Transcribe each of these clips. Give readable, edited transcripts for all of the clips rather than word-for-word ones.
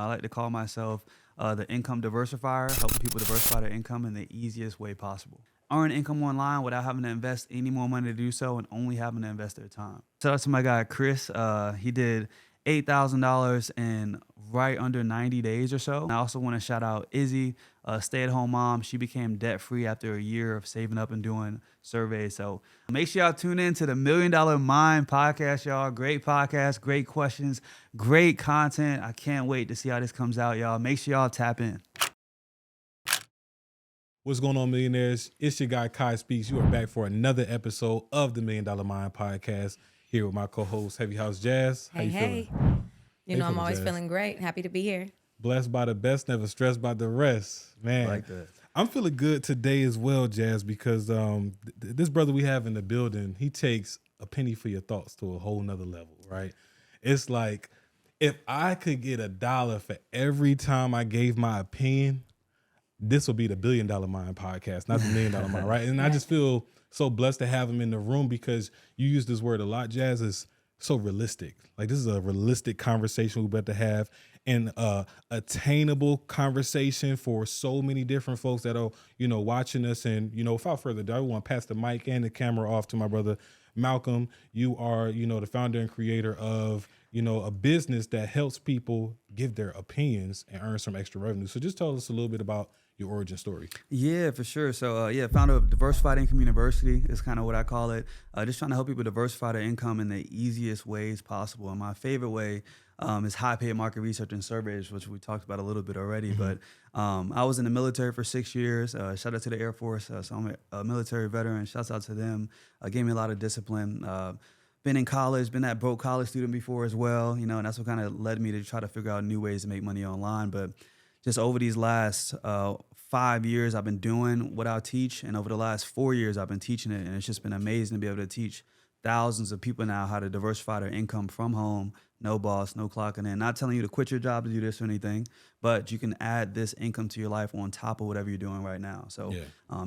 I like to call myself the income diversifier, helping people diversify their income in the easiest way possible. Earn income online without having to invest any more money to do so and only having to invest their time. Shout out to my guy, Chris. He did $8,000 in right under 90 days or so. I also want to shout out Izzy, a stay-at-home mom. She became debt-free after a year of saving up and doing surveys. So make sure y'all tune in to the $1 Million Mind podcast, y'all. Great podcast, great questions, great content. I can't wait to see how this comes out, y'all. Make sure y'all tap in. What's going on, millionaires? It's your guy, Kai Speaks. You are back for another episode of the $1 Million Mind podcast here with my co-host, Heavy House Jazz. How you feeling? You know, I'm always feeling great. Happy to be here. Blessed by the best, never stressed by the rest. Man, Like that. I'm feeling good today as well, Jazz, because this brother we have in the building, he takes a penny for your thoughts to a whole nother level, right? It's like, if I could get $1 for every time I gave my opinion, this will be the $1 Billion Mind podcast, not the $1 Million Mind, right? And I just feel so blessed to have him in the room because you use this word a lot, Jazz. Is so realistic. Like, this is a realistic conversation we're about to have, and attainable conversation for so many different folks that are, watching us. And, without further ado, I want to pass the mic and the camera off to my brother, Malcolm. You are, the founder and creator of, a business that helps people give their opinions and earn some extra revenue. So just tell us a little bit about your origin story. Yeah, for sure. So, founder of Diversified Income University is kind of what I call it. Just trying to help people diversify their income in the easiest ways possible. And my favorite way is high-paid market research and surveys, which we talked about a little bit already. Mm-hmm. But I was in the military for 6 years. Shout out to the Air Force. So I'm a military veteran. Shouts out to them. Gave me a lot of discipline. Been in college, been that broke college student before as well, and that's what kind of led me to try to figure out new ways to make money online. But just over these last 5 years, I've been doing what I teach, and over the last 4 years, I've been teaching it, and it's just been amazing to be able to teach thousands of people now how to diversify their income from home, no boss, no clocking in. Not telling you to quit your job to do this or anything, but you can add this income to your life on top of whatever you're doing right now. So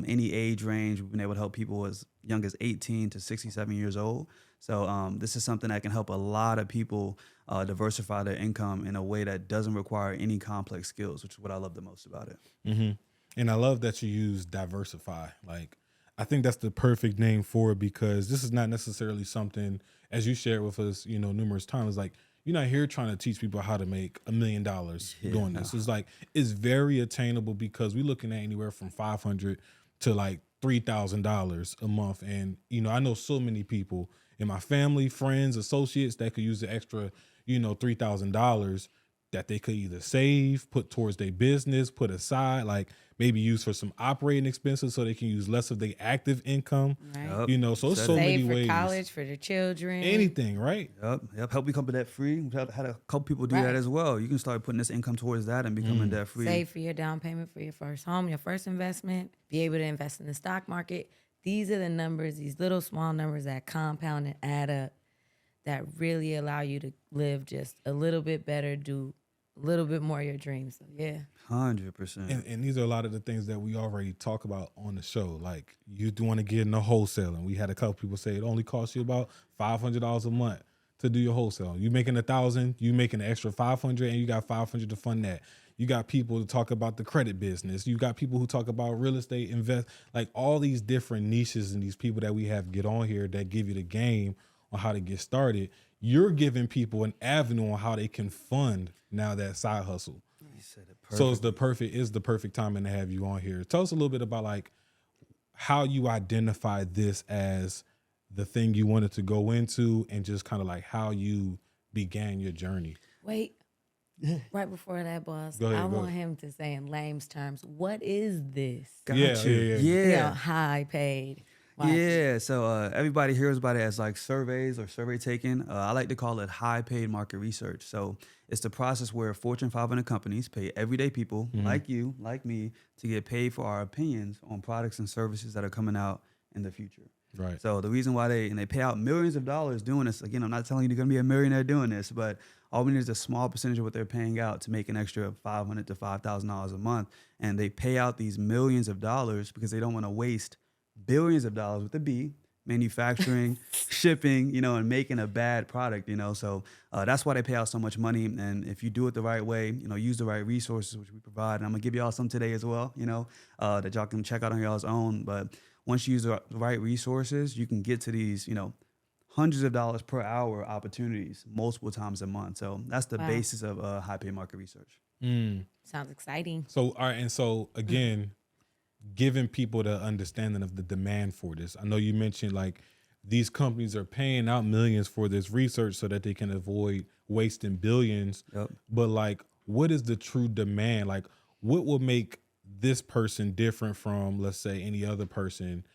any age range, we've been able to help people as young as 18 to 67 years old. So this is something that can help a lot of people diversify their income in a way that doesn't require any complex skills, which is what I love the most about it. Mm-hmm. And I love that you use diversify. Like, I think that's the perfect name for it, because this is not necessarily something, as you shared with us, numerous times, like, you're not here trying to teach people how to make $1 million doing this. It's like, it's very attainable, because we're looking at anywhere from $500 to like $3,000 a month. And, I know so many people in my family, friends, associates that could use the extra, $3,000 that they could either save, put towards their business, put aside, like maybe use for some operating expenses so they can use less of their active income. Right. So it's so many ways. Save for college, for their children. Anything, right? Yep. Help become debt free. We've had a couple people do that as well. You can start putting this income towards that and becoming debt free. Save for your down payment for your first home, your first investment. Be able to invest in the stock market. These are the numbers, these little small numbers that compound and add up, that really allow you to live just a little bit better, do a little bit more of your dreams. So, yeah. 100%. And these are a lot of the things that we already talk about on the show. Like, you do want to get into wholesaling. We had a couple people say it only costs you about $500 a month to do your wholesale. You making $1,000, you making an extra $500, and you got $500 to fund that. You got people to talk about the credit business. You got people who talk about real estate, invest, like all these different niches, and these people that we have get on here that give you the game on how to get started. You're giving people an avenue on how they can fund now that side hustle. You said it perfect. So it's the perfect timing to have you on here. Tell us a little bit about like how you identified this as the thing you wanted to go into, and just kind of like how you began your journey. Wait. Right before that, boss, Go ahead, I want him to say in lame's terms, what is this? Got Yeah. You know, high paid. Wow. Yeah, so everybody hears about it as like surveys or survey taking. I like to call it high paid market research. So it's the process where Fortune 500 companies pay everyday people like you, like me, to get paid for our opinions on products and services that are coming out in the future. Right. So the reason why they pay out millions of dollars doing this, again, I'm not telling you you're going to be a millionaire doing this, but all we need is a small percentage of what they're paying out to make an extra $500 to $5,000 a month. And they pay out these millions of dollars because they don't want to waste billions of dollars with a B manufacturing, shipping, and making a bad product, So that's why they pay out so much money. And if you do it the right way, use the right resources, which we provide. And I'm gonna give y'all some today as well, that y'all can check out on y'all's own. But once you use the right resources, you can get to these, hundreds of dollars per hour opportunities multiple times a month. So that's the basis of high pay market research. Sounds exciting. So, all right. And so again, giving people the understanding of the demand for this. I know you mentioned like these companies are paying out millions for this research so that they can avoid wasting billions. Yep. But like, what is the true demand? Like, what will make this person different from, let's say, any other person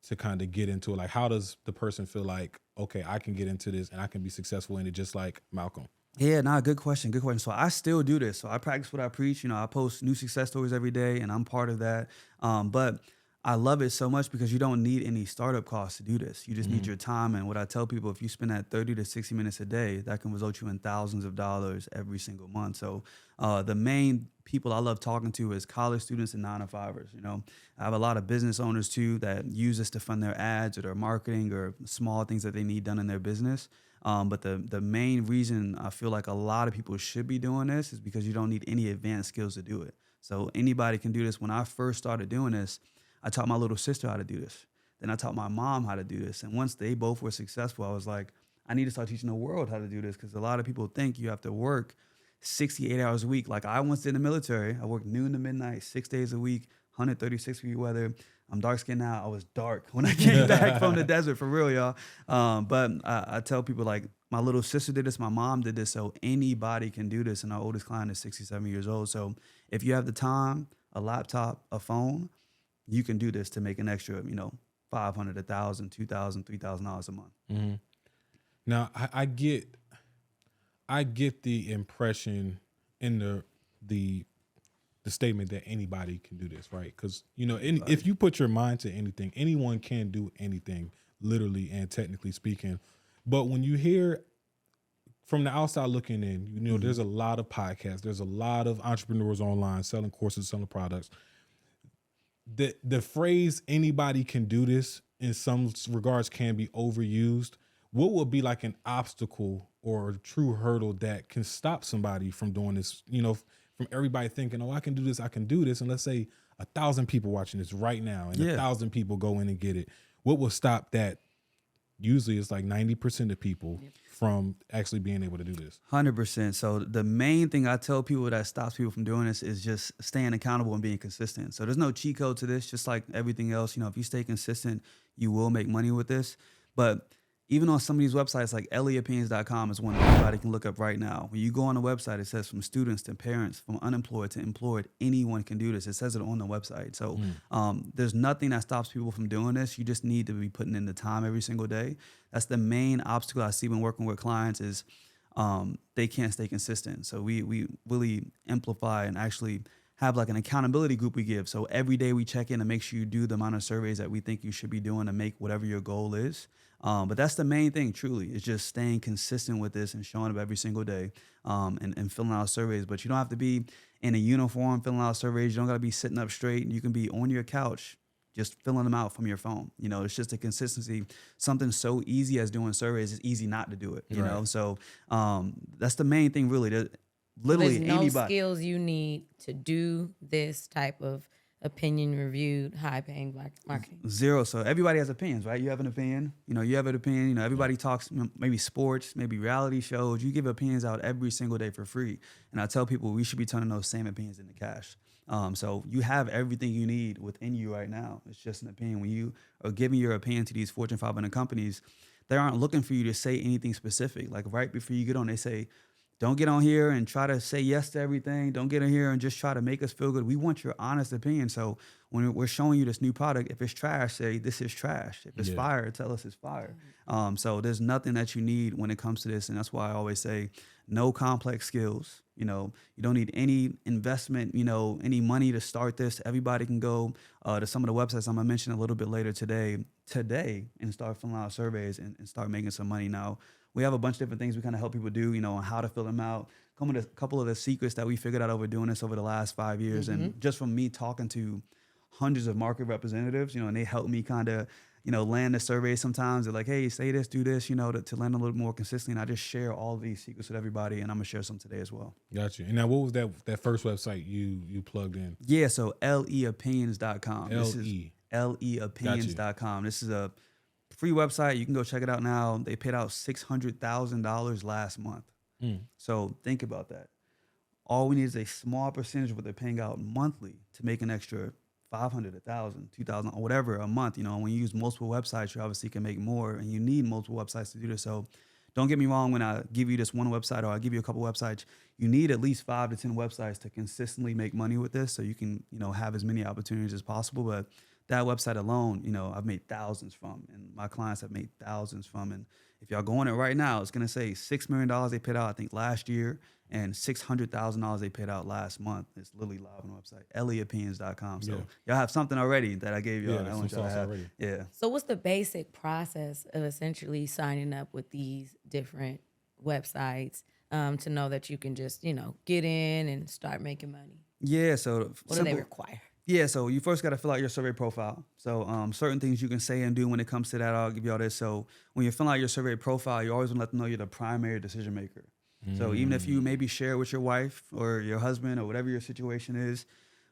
to kind of get into it? Like, how does the person feel like, okay, I can get into this and I can be successful in it just like Malcolm? Yeah, good question. Good question. So I still do this. So I practice what I preach. I post new success stories every day, and I'm part of that. But I love it so much because you don't need any startup costs to do this. You just need your time. And what I tell people, if you spend that 30 to 60 minutes a day, that can result you in thousands of dollars every single month. So the main people I love talking to is college students and 9-to-5ers. I have a lot of business owners too that use this to fund their ads or their marketing or small things that they need done in their business. But the main reason I feel like a lot of people should be doing this is because you don't need any advanced skills to do it. So anybody can do this. When I first started doing this, I taught my little sister how to do this. Then I taught my mom how to do this. And once they both were successful, I was like, I need to start teaching the world how to do this, because a lot of people think you have to work 68 hours a week. Like I once did in the military. I worked noon to midnight, 6 days a week, 136-degree weather. I'm dark skinned now. I was dark when I came back from the desert, for real, y'all. But I tell people, like, my little sister did this, my mom did this, so anybody can do this. And our oldest client is 67 years old. So if you have the time, a laptop, a phone, you can do this to make an extra, $500, $1,000, $2,000, $3,000 a month. Mm-hmm. Now, I get the impression in the statement that anybody can do this, right? Because if you put your mind to anything, anyone can do anything, literally and technically speaking. But when you hear from the outside looking in, there's a lot of podcasts, there's a lot of entrepreneurs online selling courses, selling products. The phrase "anybody can do this" in some regards can be overused. What would be like an obstacle or a true hurdle that can stop somebody from doing this? From everybody thinking, "Oh, I can do this, I can do this," and let's say 1,000 people watching this right now, and 1,000 people go in and get it. What will stop that? Usually, it's like 90% of people from actually being able to do this. 100%. So the main thing I tell people that stops people from doing this is just staying accountable and being consistent. So there's no cheat code to this. Just like everything else, if you stay consistent, you will make money with this. But even on some of these websites, like LAopinions.com is one that everybody can look up right now. When you go on the website, it says from students to parents, from unemployed to employed, anyone can do this. It says it on the website. So there's nothing that stops people from doing this. You just need to be putting in the time every single day. That's the main obstacle I see when working with clients is they can't stay consistent. So we really amplify and actually have like an accountability group we give. So every day we check in to make sure you do the amount of surveys that we think you should be doing to make whatever your goal is. But that's the main thing, truly, is just staying consistent with this and showing up every single day and filling out surveys. But you don't have to be in a uniform filling out surveys. You don't got to be sitting up straight. You can be on your couch just filling them out from your phone. It's just a consistency. Something so easy as doing surveys is easy not to do it, you know? So that's the main thing, really. Literally There's no anybody. skills you need to do this type of opinion reviewed, high paying black marketing. Zero. So everybody has opinions, right? You have an opinion. You have an opinion. Everybody talks, maybe sports, maybe reality shows. You give opinions out every single day for free. And I tell people we should be turning those same opinions into cash. So you have everything you need within you right now. It's just an opinion. When you are giving your opinion to these Fortune 500 companies, they aren't looking for you to say anything specific. Like right before you get on, they say, don't get on here and try to say yes to everything. Don't get on here and just try to make us feel good. We want your honest opinion. So when we're showing you this new product, if it's trash, say this is trash. If it's fire, tell us it's fire. So there's nothing that you need when it comes to this. And that's why I always say no complex skills. You don't need any investment, any money to start this. Everybody can go to some of the websites I'm going to mention a little bit later today and start filling out surveys and start making some money. Now, we have a bunch of different things we kind of help people do, on how to fill them out. A couple of the secrets that we figured out over doing this over the last 5 years. And just from me talking to hundreds of market representatives, and they help me kind of, land the survey sometimes. They're like, hey, say this, do this, to land a little more consistently. And I just share all these secrets with everybody, and I'm gonna share some today as well. Gotcha. And now, what was that first website you plugged in? Yeah, so leopinions.com. This is LE. leopinions.com. This is a free website. You can go check it out now. They paid out $600,000 last month. So think about that. All we need is a small percentage of what they're paying out monthly to make an extra 500, 1,000, 2,000, or whatever a month. When you use multiple websites, you obviously can make more, and you need multiple websites to do this. So don't get me wrong, when I give you this one website or I give you a couple websites, you need at least 5 to 10 websites to consistently make money with this, so you can, have as many opportunities as possible. But that website alone, I've made thousands from, and my clients have made thousands from. And if y'all go on it right now, it's going to say $6 million they paid out, I think, last year, and $600,000 they paid out last month. It's literally live on the website, leopinions.com. So y'all have something already that I gave y'all. Yeah, some sauce already. Yeah. So what's the basic process of essentially signing up with these different websites to know that you can just, get in and start making money? Yeah, so what do they require? Yeah, so you first got to fill out your survey profile. So certain things you can say and do when it comes to that, I'll give you all this. So when you fill out your survey profile, you always want to let them know you're the primary decision maker. So even if you maybe share with your wife or your husband or whatever your situation is,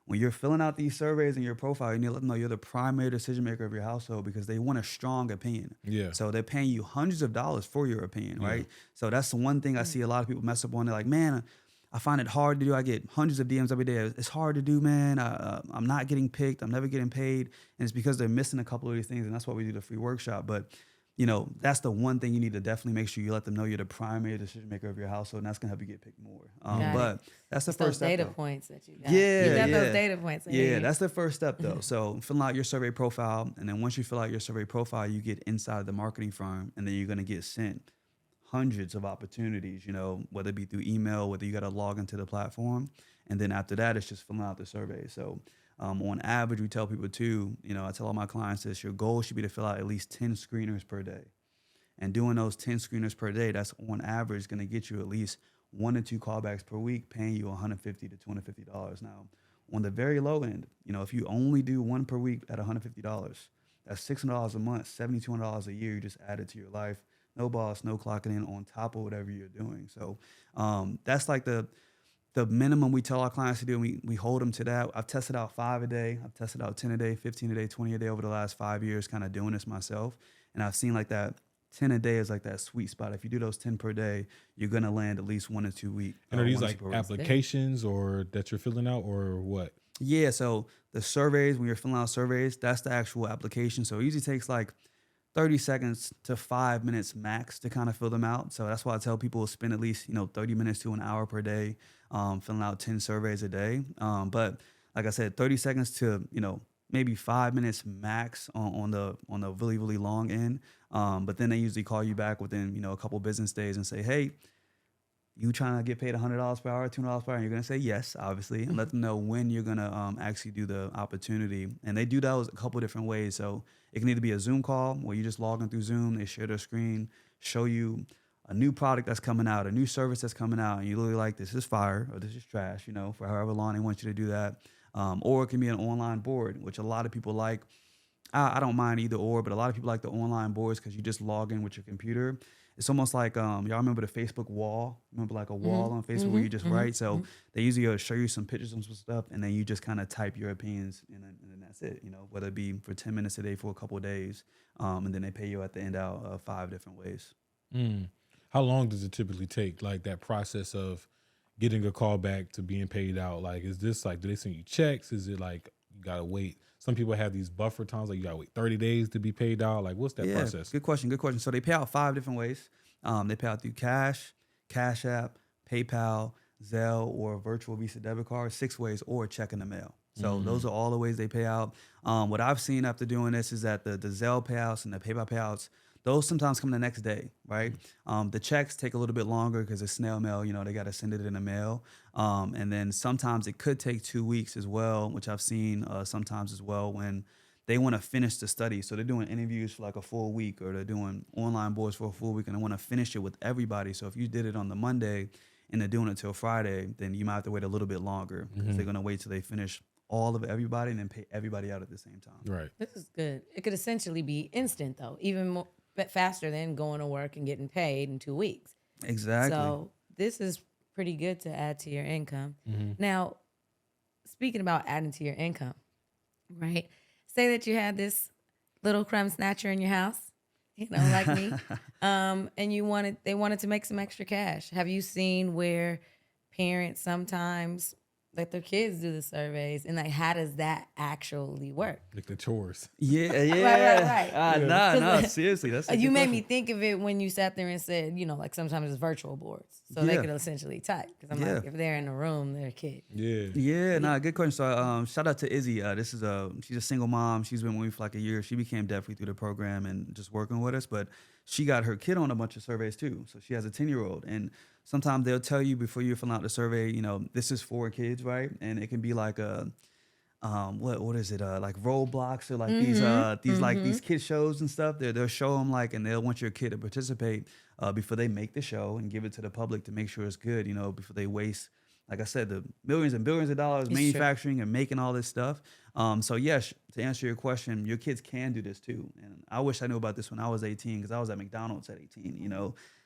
when you're filling out these surveys in your profile, you need to let them know you're the primary decision maker of your household, because they want a strong opinion. Yeah. So they're paying you hundreds of dollars for your opinion, right? So that's the one thing I see a lot of people mess up on. They're like, man, I find it hard to do. I get hundreds of DMs every day. It's hard to do, man. I'm not getting picked. I'm never getting paid. And it's because they're missing a couple of these things. And that's why we do the free workshop. But, that's the one thing you need to definitely make sure you let them know you're the primary decision maker of your household. And that's going to help you get picked more. But that's the first step. Those data though. points that you got. Yeah. You got yeah. those data points. Yeah, that's the first step, though. So fill out your survey profile. And then once you fill out your survey profile, you get inside the marketing firm. And then you're going to get sent hundreds of opportunities, whether it be through email, whether you got to log into the platform. And then after that, it's just filling out the survey. So on average, we tell people too, I tell all my clients this, your goal should be to fill out at least 10 screeners per day. And doing those 10 screeners per day, that's on average going to get you at least 1 to 2 callbacks per week, paying you $150 to $250. Now, on the very low end, if you only do 1 per week at $150, that's $600 a month, $7,200 a year you just added to your life. No boss, no clocking in on top of whatever you're doing. So that's like the minimum we tell our clients to do. And we hold them to that. I've tested out 5 a day. I've tested out 10 a day, 15 a day, 20 a day over the last 5 years, kind of doing this myself. And I've seen like that 10 a day is like that sweet spot. If you do those 10 per day, you're going to land at least 1 or 2 weeks. And are these like applications or that you're filling out, or what? Yeah, so the surveys, when you're filling out surveys, that's the actual application. So it usually takes like 30 seconds to 5 minutes max to kind of fill them out. So that's why I tell people to spend at least, 30 minutes to an hour per day filling out 10 surveys a day. But like I said, 30 seconds to, maybe 5 minutes max on the really, really long end. But then they usually call you back within, a couple business days and say, hey, you trying to get paid $100 per hour, $200 per hour? And you're going to say yes, obviously, and let them know when you're going to actually do the opportunity. And they do those a couple different ways. So it can either be a Zoom call where you just log in through Zoom, they share their screen, show you a new product that's coming out, a new service that's coming out, and you literally like, this is fire or this is trash, for however long they want you to do that. Or it can be an online board, which a lot of people like. I don't mind either or, but a lot of people like the online boards because you just log in with your computer. It's almost like, y'all remember the Facebook wall? Remember like a wall on Facebook where you just write? So they usually show you some pictures and some stuff, and then you just kind of type your opinions, and then that's it, whether it be for 10 minutes a day for a couple of days, and then they pay you at the end out 5 different ways. How long does it typically take, like that process of getting a call back to being paid out? Like, is this like, do they send you checks? Is it like you got to wait? Some people have these buffer times, like you got to wait 30 days to be paid out. Like, what's that process? Good question. So they pay out 5 different ways. They pay out through cash, Cash App, PayPal, Zelle, or a virtual Visa debit card, 6 ways, or a check in the mail. So those are all the ways they pay out. What I've seen after doing this is that the Zelle payouts and the PayPal payouts, those sometimes come the next day, right? The checks take a little bit longer because it's snail mail. They got to send it in the mail. And then sometimes it could take 2 weeks as well, which I've seen sometimes as well when they want to finish the study. So they're doing interviews for like a full week, or they're doing online boards for a full week, and they want to finish it with everybody. So if you did it on the Monday and they're doing it till Friday, then you might have to wait a little bit longer because they're going to wait till they finish all of everybody and then pay everybody out at the same time. Right. This is good. It could essentially be instant though, even more faster than going to work and getting paid in 2 weeks. Exactly. So this is pretty good to add to your income. Now, speaking about adding to your income, right? Say that you had this little crumb snatcher in your house, like me, and they wanted to make some extra cash. Have you seen where parents sometimes let their kids do the surveys, and like, how does that actually work? Like the chores. Yeah. Right. Seriously, that's a You good made question. me think of it when you sat there and said, like sometimes it's virtual boards, so they Yeah. could essentially type. Because I'm Yeah. like, if they're in the room, they're a kid. Yeah. Good question. So, shout out to Izzy. She's a single mom. She's been with me for like a year. She became definitely through the program and just working with us. But she got her kid on a bunch of surveys too. So she has a 10-year-old, and sometimes they'll tell you before you fill out the survey, this is for kids, right? And it can be like what is it? Like Roblox or like these kid shows and stuff. They'll show them and they'll want your kid to participate before they make the show and give it to the public to make sure it's good. Before they waste, like I said, the millions and billions of dollars It's manufacturing and making all this stuff. So yes, to answer your question, your kids can do this too. And I wish I knew about this when I was 18 because I was at McDonald's at 18.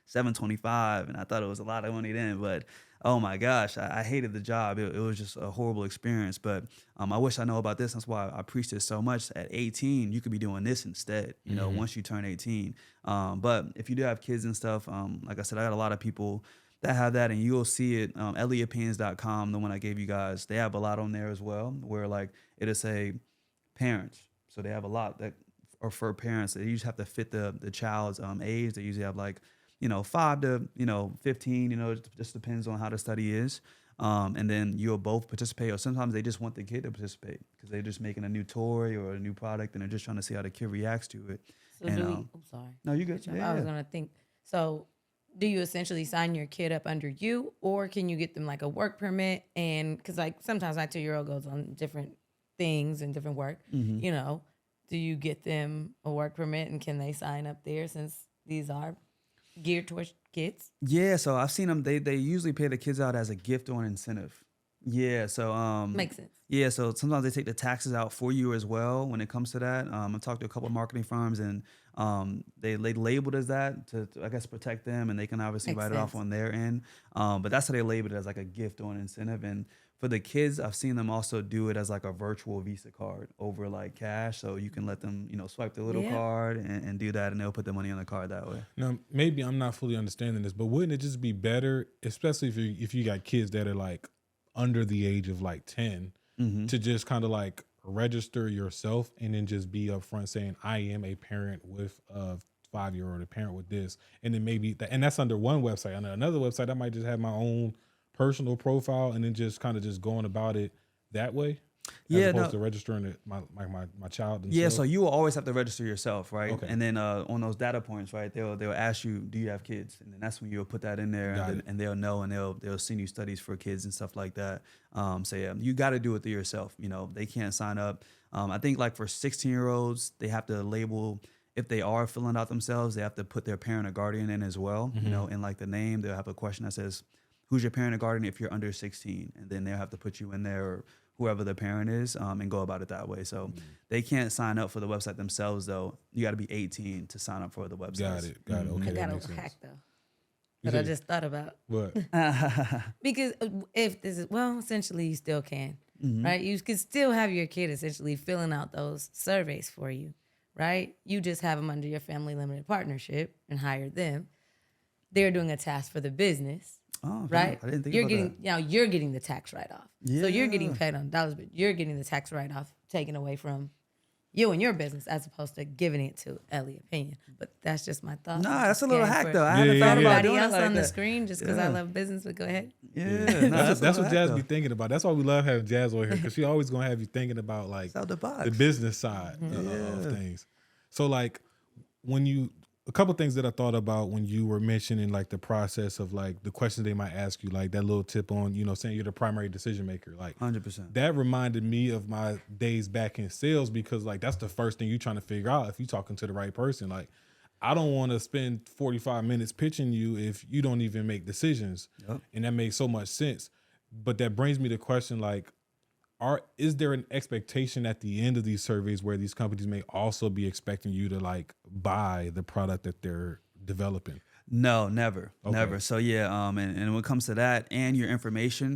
$7.25, and I thought it was a lot of money then, but oh my gosh, I hated the job. It was just a horrible experience. But I wish I know about this. That's why I preach this so much. At 18, you could be doing this instead. Once you turn 18. But if you do have kids and stuff, like I said, I got a lot of people that have that, and you'll see it. ElliottPens.com, the one I gave you guys, they have a lot on there as well, where it'll say parents. So they have a lot that are for parents. They usually have to fit the child's age. They usually have 5 to 15. It just depends on how the study is. And then you'll both participate, or sometimes they just want the kid to participate because they're just making a new toy or a new product and they're just trying to see how the kid reacts to it. So And, I'm sorry. No, you good. I was gonna think. So, do you essentially sign your kid up under you, or can you get them like a work permit? And because sometimes my 2-year-old goes on different things and different work. Do you get them a work permit, and can they sign up there since these are geared towards kids? Yeah, so I've seen them. They usually pay the kids out as a gift or an incentive. Yeah, so Makes sense. Yeah, so sometimes they take the taxes out for you as well when it comes to that. I've talked to a couple of marketing firms, and they labeled as that to I guess protect them, and they can obviously Makes write it off sense. on their end. But that's how they labeled it, as like a gift or an incentive. And for the kids, I've seen them also do it as like a virtual Visa card over like cash, so you can let them swipe the little Yeah. card and do that, and they'll put the money on the card that way. Now, maybe I'm not fully understanding this, but wouldn't it just be better, especially if you got kids that are under the age of 10, to just kind of register yourself and then just be upfront saying, I am a parent with a 5-year-old, a parent with this, and then maybe and that's under one website. On another website, I might just have my own personal profile and then just kind of just going about it that way. As opposed to registering it, my child themselves. Yeah, so you will always have to register yourself, right? Okay. And then on those data points, right, they'll ask you, do you have kids? And then that's when you'll put that in there, and they'll know, and they'll send you studies for kids and stuff like that. So yeah, you got to do it to yourself. They can't sign up. I think for 16-year-olds, they have to label, if they are filling out themselves, they have to put their parent or guardian in as well. In the name, they'll have a question that says, who's your parent or guardian if you're under 16? And then they'll have to put you in there, or whoever the parent is, and go about it that way. So they can't sign up for the website themselves, though. You got to be 18 to sign up for the website. Got it. Okay, I that got makes a sense. hack though that I just thought about. What? Because if this is, essentially you still can, right? You can still have your kid essentially filling out those surveys for you, right? You just have them under your family limited partnership and hire them. They're doing a task for the business. Oh, Right? I didn't think you're about getting that. now you're getting the tax write-off. So you're getting Yeah. paid on dollars, but you're getting the tax write-off taken away from you and your business as opposed to giving it to Ellie Opinion. But that's just my thought. Nah, that's a little hack, though. I Yeah, hadn't yeah, thought yeah. about Everybody doing it else like on the that. screen just because I Yeah. love business, but go ahead. Yeah, That's what a Jazz hack, be though. thinking about. That's why we love having Jazz over here, because she always gonna have you thinking about Out the box. the business side of things. So when you, a couple things that I thought about when you were mentioning the process of the questions they might ask you, that little tip on saying you're the primary decision maker, 100%. that reminded me of my days back in sales, because that's the first thing you're trying to figure out if you're talking to the right person. I don't want to spend 45 minutes pitching you if you don't even make decisions. Yep. And that makes so much sense. But that brings me to question, is there an expectation at the end of these surveys where these companies may also be expecting you to like buy the product that they're developing? No, never, Okay. never. So yeah, and when it comes to that and your information,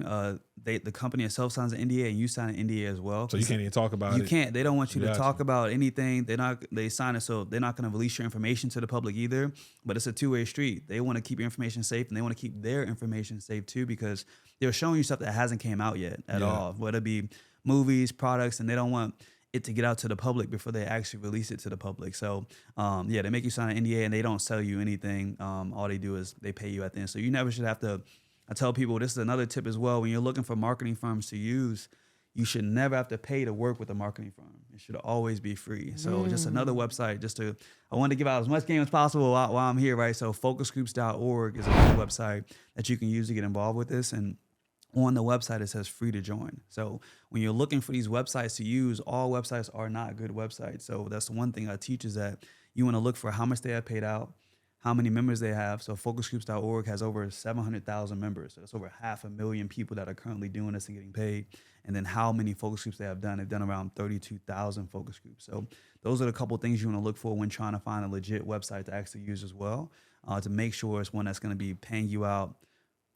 the company itself signs an NDA and you sign an NDA as well. So you can't even talk about You it. can't. They don't want you to Gotcha. talk about anything. They sign it, so they're not going to release your information to the public either. But it's a two-way street. They want to keep your information safe, and they want to keep their information safe too, because they're showing you stuff that hasn't came out yet at all, whether it be movies, products, and they don't want it to get out to the public before they actually release it to the public. So yeah, they make you sign an NDA and they don't sell you anything. All they do is they pay you at the end. So you never should have to. I tell people, this is another tip as well. When you're looking for marketing firms to use, you should never have to pay to work with a marketing firm. It should always be free. So just another website, I want to give out as much game as possible while I'm here, right? So focusgroups.org is another website that you can use to get involved with this. And on the website, it says free to join. So when you're looking for these websites to use, all websites are not good websites. So that's the one thing I teach, is that you want to look for how much they have paid out, how many members they have. So focusgroups.org has over 700,000 members. So that's over 500,000 people that are currently doing this and getting paid. And then how many focus groups they have done. They've done around 32,000 focus groups. So those are the couple of things you want to look for when trying to find a legit website to actually use as well, to make sure it's one that's going to be paying you out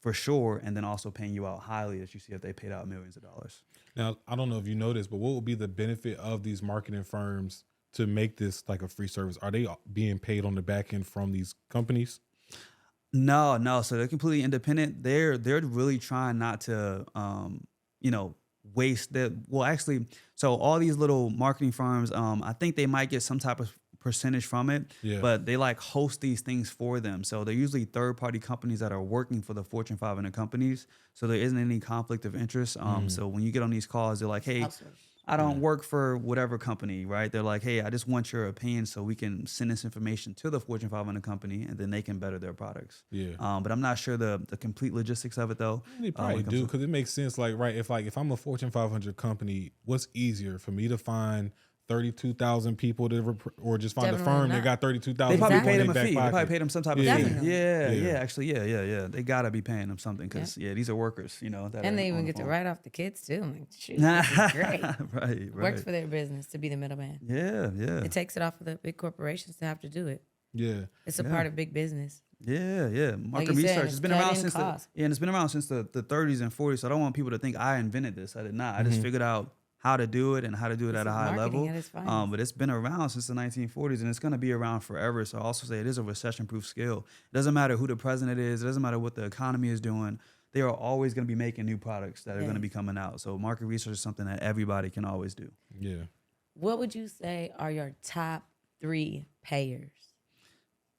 for sure, and then also paying you out highly, as you see if they paid out millions of dollars. Now, I don't know if you know this, but what would be the benefit of these marketing firms to make this like a free service? Are they being paid on the back end from these companies? No. So they're completely independent. They're really trying not to, waste that. Well, actually, so all these little marketing firms, I think they might get some type of percentage from it, but they like host these things for them. So they're usually third-party companies that are working for the Fortune 500 companies. So there isn't any conflict of interest. So when you get on these calls, they're like, hey, I don't work for whatever company, right? They're like, hey, I just want your opinion so we can send this information to the Fortune 500 company and then they can better their products. But I'm not sure the complete logistics of it though. They probably do, because it makes sense. Like, right, if I'm a Fortune 500 company, what's easier for me to find 32,000 people or just find a firm that got 32,000? They probably people paid in them a their fee. back They probably pocket? paid them some type of fee. Definitely. Yeah. They gotta be paying them something, because these are workers, that And are they even on the get to phone. write off the kids too. I'm like, shoot, this is great. Right. Works for their business to be the middleman. Yeah. It takes it off of the big corporations to have to do it. Yeah. It's a part of big business. Yeah. Market you said, research it's has been around cutting since costs. and it's been around since the 30s and 40s. So I don't want people to think I invented this. I did not. I just figured out how to do it and how to do it at a high level. But it's been around since the 1940s, and it's going to be around forever. So I also say it is a recession-proof skill. It doesn't matter who the president is. It doesn't matter what the economy is doing. They are always going to be making new products that are going to be coming out. So market research is something that everybody can always do. Yeah. What would you say are your top 3 payers?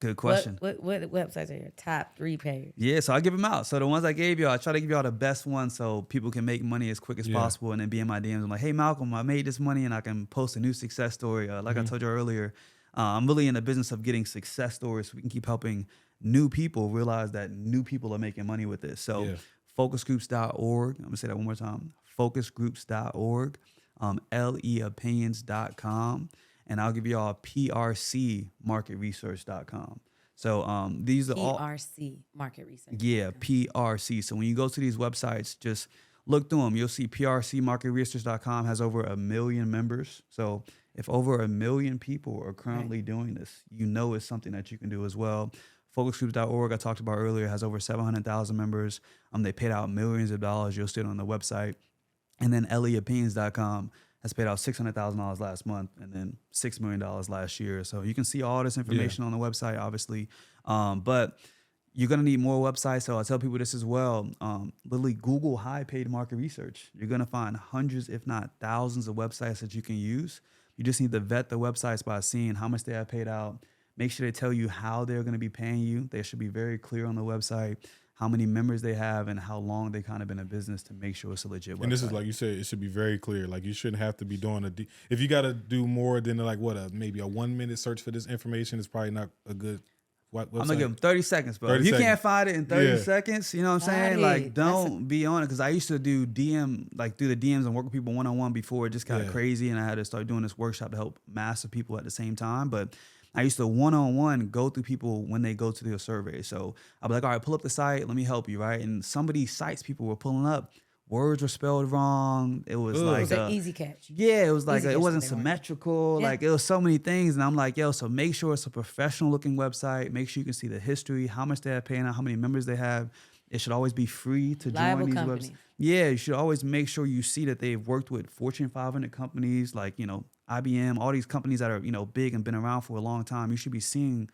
Good question. What websites are your top 3 payers? Yeah, so I give them out. So the ones I gave y'all, I try to give y'all the best ones so people can make money as quick as possible, and then be in my DMs. I'm like, hey, Malcolm, I made this money, and I can post a new success story. Like I told you earlier, I'm really in the business of getting success stories so we can keep helping new people realize that new people are making money with this. So focusgroups.org. I'm going to say that one more time. Focusgroups.org, leopinions.com. And I'll give you all PRCmarketresearch.com. So these are all PRC Market Research. Yeah, PRC. So when you go to these websites, just look through them. You'll see PRCmarketresearch.com has over 1 million members. So if over 1 million people are currently doing this, it's something that you can do as well. Focusgroups.org, I talked about earlier, has over 700,000 members. They paid out millions of dollars. You'll see it on the website. And then leopinions.com has paid out $600,000 last month, and then $6 million last year. So you can see all this information on the website, obviously. But you're going to need more websites. So I tell people this as well. Literally Google high paid market research. You're going to find hundreds, if not thousands of websites that you can use. You just need to vet the websites by seeing how much they have paid out. Make sure they tell you how they're going to be paying you. They should be very clear on the website how many members they have and how long they kind of been in business to make sure it's a legit website. And this is, like you said, it should be very clear. Like, you shouldn't have to be doing if you got to do more than maybe a 1 minute search for this information, is probably not a good website. I'm gonna give them 30 seconds, bro. 30 If you seconds. can't find it in 30 seconds, you know what I'm saying? Like, don't be on it. Cause I used to do do the DMs and work with people one-on-one before it just got crazy, and I had to start doing this workshop to help massive people at the same time. But I used to one-on-one go through people when they go to their survey. So I'll be like, all right, pull up the site. Let me help you, right? And some of these sites people were pulling up words were spelled wrong. It was Ugh. It like was an easy catch. yeah, it was like Easy it catch wasn't that they weren't. symmetrical. Yeah. Like it was so many things, and I'm like, yo, so make sure it's a professional looking website. Make sure you can see the history, how much they have paying out, how many members they have. It should always be free to Reliable join these companies. websites. Yeah, you should always make sure you see that they've worked with Fortune 500 companies like IBM, all these companies that are big and been around for a long time. You should be seeing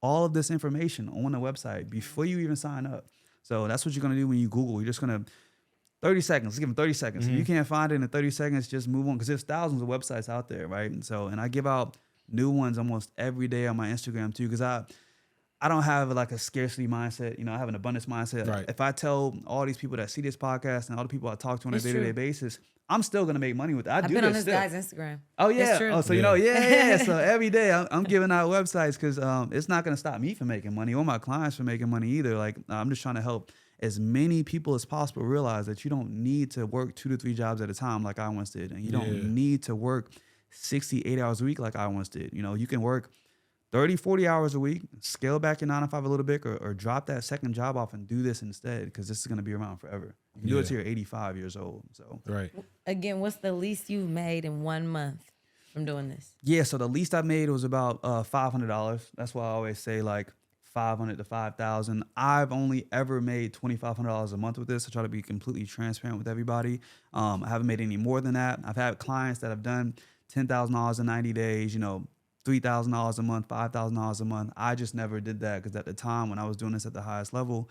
all of this information on the website before you even sign up. So that's what you're gonna do when you Google. You're just gonna 30 seconds. Let's give them 30 seconds. If you can't find it in 30 seconds, just move on because there's thousands of websites out there, right? And I give out new ones almost every day on my Instagram too because I don't have like a scarcity mindset. I have an abundance mindset. Right. If I tell all these people that see this podcast and all the people I talk to on a It's day-to-day true. basis, I'm still gonna make money with it. I've been on this guy's Instagram. Oh It's yeah. true. Oh, so Yeah. So every day I'm giving out websites because it's not gonna stop me from making money or my clients from making money either. Like I'm just trying to help as many people as possible realize that you don't need to work 2 to 3 jobs at a time like I once did, and you don't need to work 68 hours a week like I once did. You can work 30, 40 hours a week, scale back your 9 to 5 a little bit, or drop that second job off and do this instead because this is gonna be around forever. You can do it till you're 85 years old. So Right. Again, what's the least you've made in 1 month from doing this? yeah, so the least I made was about $500. That's why I always say like 500 to 5,000. I've only ever made $2,500 a month with this. I try to be completely transparent with everybody. I haven't made any more than that. I've had clients that have done $10,000 in 90 days. $3,000 a month, $5,000 a month. I just never did that because at the time when I was doing this at the highest level,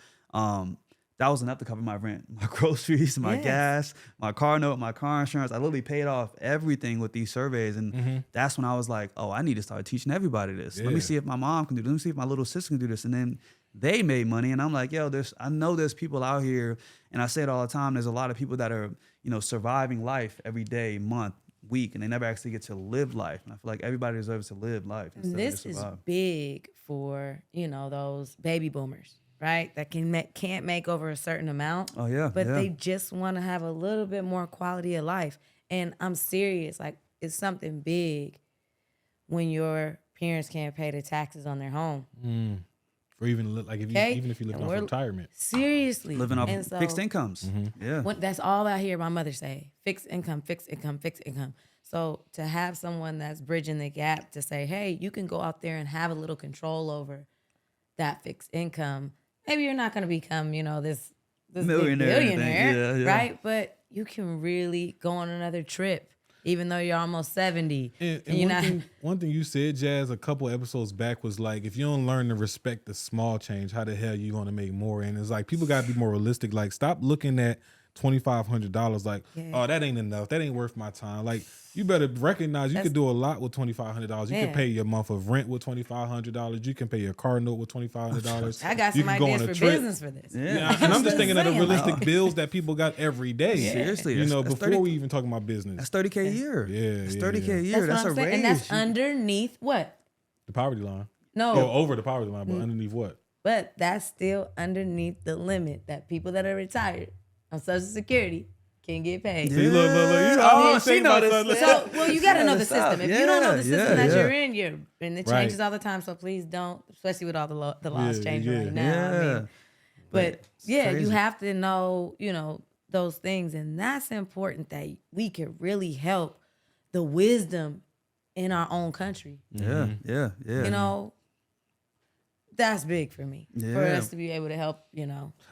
that was enough to cover my rent, my groceries, my Yes. gas, my car note, my car insurance. I literally paid off everything with these surveys. And that's when I was like, oh, I need to start teaching everybody this. Let Yeah. me see if my mom can do this. Let me see if my little sister can do this. And then they made money. And I'm like, yo, I know there's people out here. And I say it all the time. There's a lot of people that are, surviving life every day, month, week, and they never actually get to live life. And I feel like everybody deserves to live life. And instead of this just is survive. big for, those baby boomers, right? That can't make over a certain amount. Oh, yeah. But yeah. they just want to have a little bit more quality of life. And I'm serious. Like, it's something big when your parents can't pay the taxes on their home. Or even like even if you live And off we're- retirement. Seriously. living off And so, fixed incomes. Yeah. that's all I hear my mother say. Fixed income, fixed income, fixed income. So to have someone that's bridging the gap to say, hey, you can go out there and have a little control over that fixed income. Maybe you're not going to become, this Millionaire or big anything. billionaire, Yeah. right? But you can really go on another trip, even though you're almost 70. And you're not. one thing you said, Jazz, a couple episodes back was like, if you don't learn to respect the small change, how the hell you going to make more? And it's like, people got to be more realistic. Like, stop looking at $2,500 like, oh, that ain't enough. That ain't worth my time. Like, you better recognize you could do a lot with $2,500. You Yeah. can pay your month of rent with $2,500. You can pay your car note with $2,500. I got You some can go on ideas a for trip. business for this. Yeah. And I'm just thinking of the saying, realistic like- bills that people got every day. Seriously, You know, that's before 30 we even talking about business. That's $30K a year. Yeah, That's yeah, 30K yeah. a year. That's That's what a I'm saying. raise. And that's underneath what? The poverty line. No. Oh, over the poverty line, but underneath what? But that's still underneath the limit that people that are retired on Social Security can get paid. See, look. You Oh, always she think know about this. something. So, well, you got to know the That's up. system. If you don't know the system Yeah, that yeah. you're in, and it Right. changes all the time. So please don't, especially with all the laws Yeah, changing yeah. right now. I Yeah. mean, but yeah, you crazy. have to know, those things, and that's important that we can really help the wisdom in our own country. Yeah. Yeah. That's big for me. For Yeah. us to be able to help,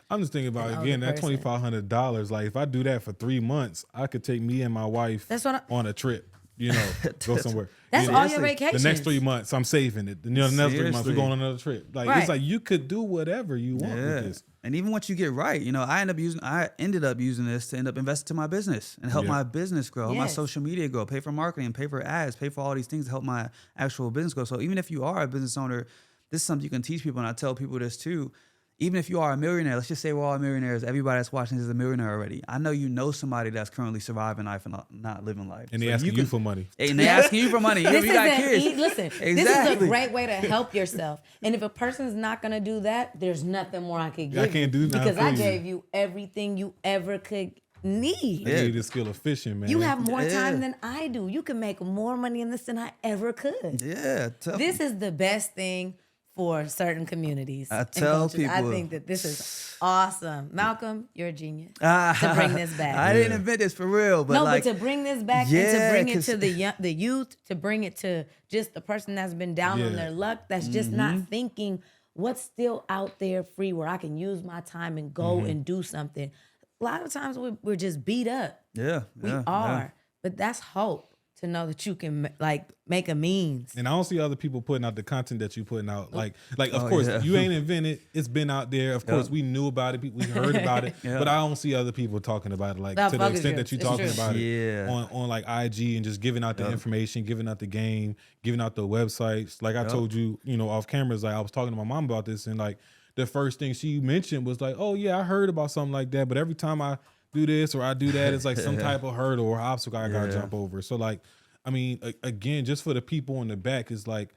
I'm just thinking about An again older that person. $2,500. Like if I do that for 3 months, I could take me and my wife That's what on a trip. Go somewhere. that's You know, all your vacations. the next 3 months, I'm saving it. The next 3 months, we're Seriously. going on another trip. Like Right. it's like you could do whatever you want Yeah. with this. And even once you get right, I ended up using this to end up investing in my business and help Yeah. my business grow, help my Yes. social media grow, pay for marketing, pay for ads, pay for all these things to help my actual business grow. So even if you are a business owner, this is something you can teach people, and I tell people this too. Even if you are a millionaire, let's just say we're all millionaires. Everybody that's watching this is a millionaire already. I know you know somebody that's currently surviving life and not living life. And they So asking you can- for money. And they asking you for money. This you got is kids. listen, this is a Exactly. great way to help yourself. And if a person's not gonna do that, there's nothing more I could give. I can't do you nothing because I for you. gave you everything you ever could need. I gave you the skill of fishing, man. You have more Yeah. time than I do. You can make more money in this than I ever could. Yeah. Tough. This is the best thing for certain communities. I and tell cultures. I people- think that this is awesome. Malcolm, you're a genius Ah, to bring this back. I didn't invent this for real, but no, like, but to bring this back and Yeah, to bring it 'cause- to the youth, to bring it to just the person that's been down on Yeah. their luck, that's just not thinking what's still out there free where I can use my time and go and do something. A lot of times we're just beat up. yeah, We are, but that's hope to know that you can like make a means. And I don't see other people putting out the content that you putting out. Like of course, yeah. you ain't invented. It's been out there. Of course, we knew about it. We heard about it. But I don't see other people talking about it like That to the focus extent groups, that you're it's talking true. about it Yeah. on like IG and just giving out the information, giving out the game, giving out the websites. Like I told you, off cameras, like I was talking to my mom about this, and like the first thing she mentioned was like, "Oh yeah, I heard about something like that." But every time I do this or I do that, it's like some type of hurdle or obstacle I gotta jump over. So like, I mean, again, just for the people in the back, is like,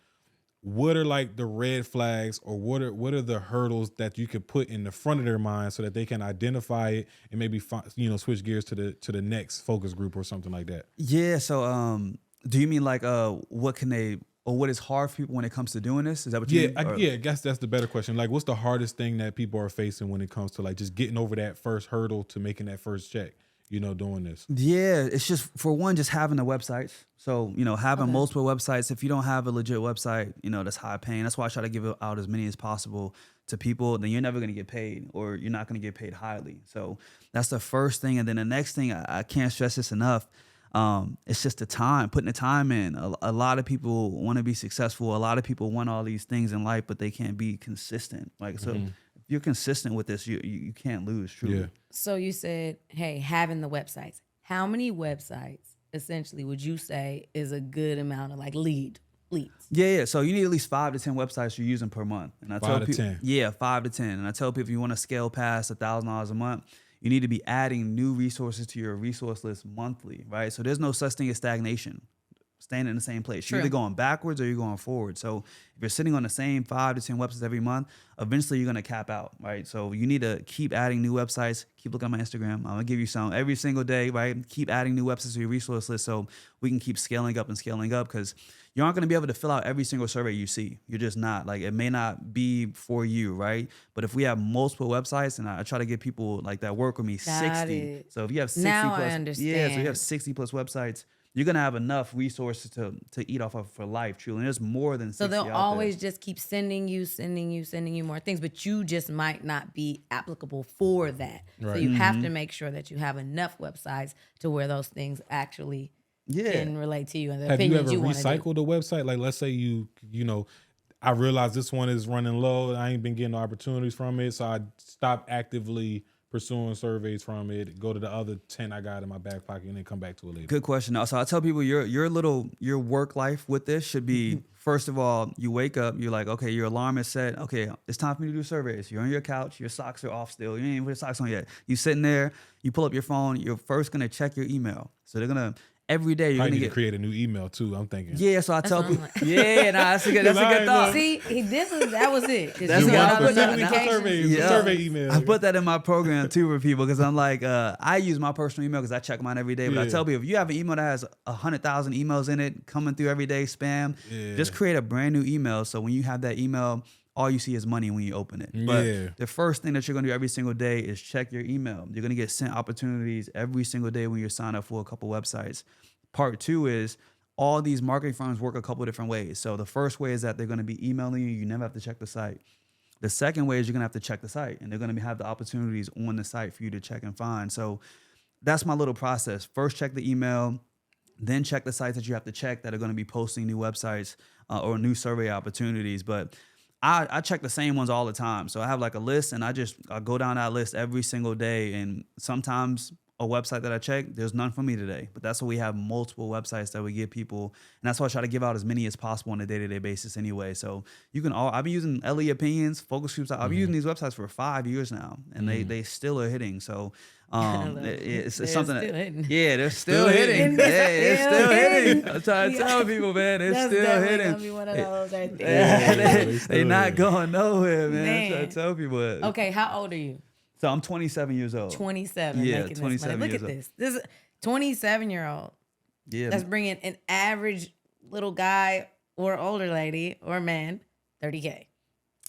what are like the red flags or what are the hurdles that you could put in the front of their mind so that they can identify it and maybe switch gears to the next focus group or something like that. Yeah. So, do you mean like, what can they, or what is hard for people when it comes to doing this? Is that what you mean? Or- I guess that's the better question. Like, what's the hardest thing that people are facing when it comes to like just getting over that first hurdle to making that first check? Doing this. Yeah, it's just for one, just having the websites. So, having multiple websites. If you don't have a legit website, that's high paying. That's why I try to give out as many as possible to people. Then you're never going to get paid, or you're not going to get paid highly. So that's the first thing. And then the next thing, I can't stress this enough. It's just the time, putting the time in. A lot of people want to be successful. A lot of people want all these things in life, but they can't be consistent. Like, so if you're consistent with this, you can't lose, truly. Yeah. So you said, hey, having the websites. How many websites essentially would you say is a good amount of like leads? Yeah. So you need at least 5 to 10 websites you're using per month. And I 5 tell to people, 10. Yeah, 5 to 10. And I tell people, if you want to scale past $1,000 a month, you need to be adding new resources to your resource list monthly, right? So there's no such thing as stagnation, staying in the same place. You're True. either going backwards or you're going forward. So if you're sitting on the same 5 to 10 websites every month, eventually you're going to cap out, right? So you need to keep adding new websites. Keep looking at my Instagram. I'm going to give you some every single day, right? Keep adding new websites to your resource list so we can keep scaling up because you aren't going to be able to fill out every single survey you see. You're just not. Like, it may not be for you, right? But if we have multiple websites, and I try to get people like that work with me, Got 60. it. So if you have 60 Now I plus, understand. yeah, so you have 60 plus websites, you're gonna have enough resources to eat off of for life, truly. And there's more than 60 So they'll out always there. just keep sending you more things, but you just might not be applicable for that. So Right. you have to make sure that you have enough websites to where those things actually can relate to you and the Have you opinions ever you want to do. recycled a website? Like, let's say I realize this one is running low. I ain't been getting no opportunities from it, so I stopped actively pursuing surveys from it. Go to the other 10 I got in my back pocket, and then come back to it later. Good question. So I tell people your work life with this should be, first of all, you wake up, you're like, okay, your alarm is set. Okay, it's time for me to do surveys. You're on your couch, your socks are off still. You ain't even put your socks on yet. You sitting there, you pull up your phone, you're first gonna check your email. So they're gonna every day you're I gonna need get to create a new email too. I'm thinking. Yeah, so I tell what I'm people. Yeah, that's a good thought. See, that was it. 'Cause That's you what got I all put those that Specifically for notifications. surveys, Yeah. survey email. I put that in my program too for people because I'm like, I use my personal email because I check mine every day. But I Yeah. tell people, if you have an email that has 100,000 emails in it coming through every day, spam, Yeah. just create a brand new email. So when you have that email, all you see is money when you open it. But Yeah. the first thing that you're gonna do every single day is check your email. You're gonna get sent opportunities every single day when you sign up for a couple websites. Part 2 is all these marketing firms work a couple different ways. So the first way is that they're going to be emailing you. You never have to check the site. The second way is you're going to have to check the site, and they're going to have the opportunities on the site for you to check and find. So that's my little process. First, check the email, then check the sites that you have to check that are going to be posting new websites or new survey opportunities. But I check the same ones all the time. So I have like a list, and I go down that list every single day. And sometimes a website that I check, there's none for me today. But that's why we have multiple websites that we give people. And that's why I try to give out as many as possible on a day-to-day basis anyway. So I've been using LE Opinions, focus groups. I've been using these websites for 5 years now, and they still are hitting. So it's They're something still that, hitting. yeah, they're still Still hitting. hitting. Yeah, it's Still still hitting. hitting. I'm trying to tell people, man, it's That's still definitely hitting. gonna be one of those right there. Yeah, they they still not hitting. going nowhere, man. I'm Man. trying to tell people. Okay, how old are you? So I'm 27 years old. 27. Yeah, making 27 this money. years Look old. at this. This is 27-year-old. Yeah, That's bringing an average little guy or older lady or man $30K.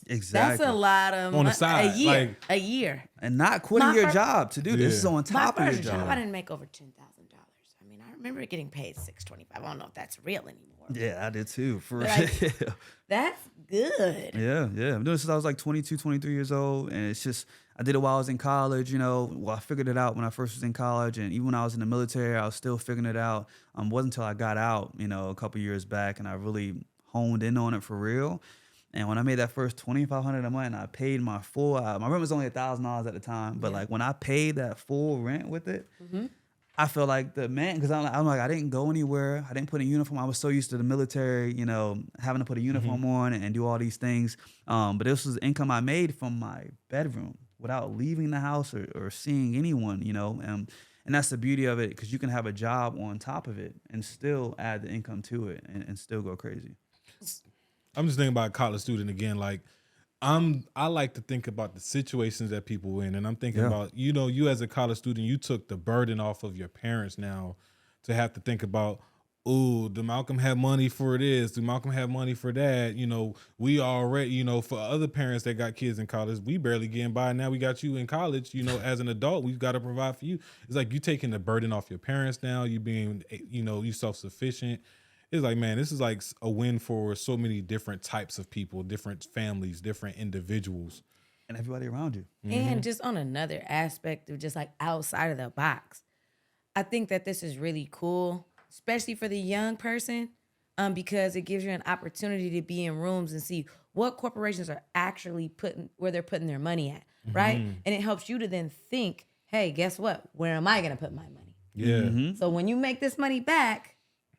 Exactly. That's a lot of On the side, a year. like- a year. And not quitting My your fir- job to do this. This is Yeah. on My top of your first job, I job. didn't make over $10,000. I mean, I remember getting paid $625. I don't know if that's real anymore. Yeah, I did too. For Like- real. That's good. Yeah. I'm doing this since I was like 22, 23 years old. And it's just, I did it while I was in college, Well, I figured it out when I first was in college. And even when I was in the military, I was still figuring it out. Wasn't until I got out, a couple years back and I really honed in on it for real. And when I made that first $2,500 a month and I paid my full, my rent was only $1,000 at the time. But like when I paid that full rent with it, I feel like the man, because I'm like, I didn't go anywhere. I didn't put a uniform. I was so used to the military, having to put a uniform on and do all these things. But this was income I made from my bedroom without leaving the house or seeing anyone, and that's the beauty of it, because you can have a job on top of it and still add the income to it and still go crazy. I'm just thinking about a college student again. Like, I like to think about the situations that people in, and I'm thinking about, you as a college student, you took the burden off of your parents now to have to think about, oh, do Malcolm have money for this? Do Malcolm have money for that? We already, for other parents that got kids in college, we barely getting by. Now we got you in college, as an adult, we've got to provide for you. It's like you taking the burden off your parents now, you being, you self-sufficient. It's like, man, this is like a win for so many different types of people, different families, different individuals. And everybody around you. And just on another aspect of just like outside of the box, I think that this is really cool, especially for the young person, because it gives you an opportunity to be in rooms and see what corporations are actually where they're putting their money at, right? And it helps you to then think, hey, guess what? Where am I going to put my money? Yeah. So when you make this money back,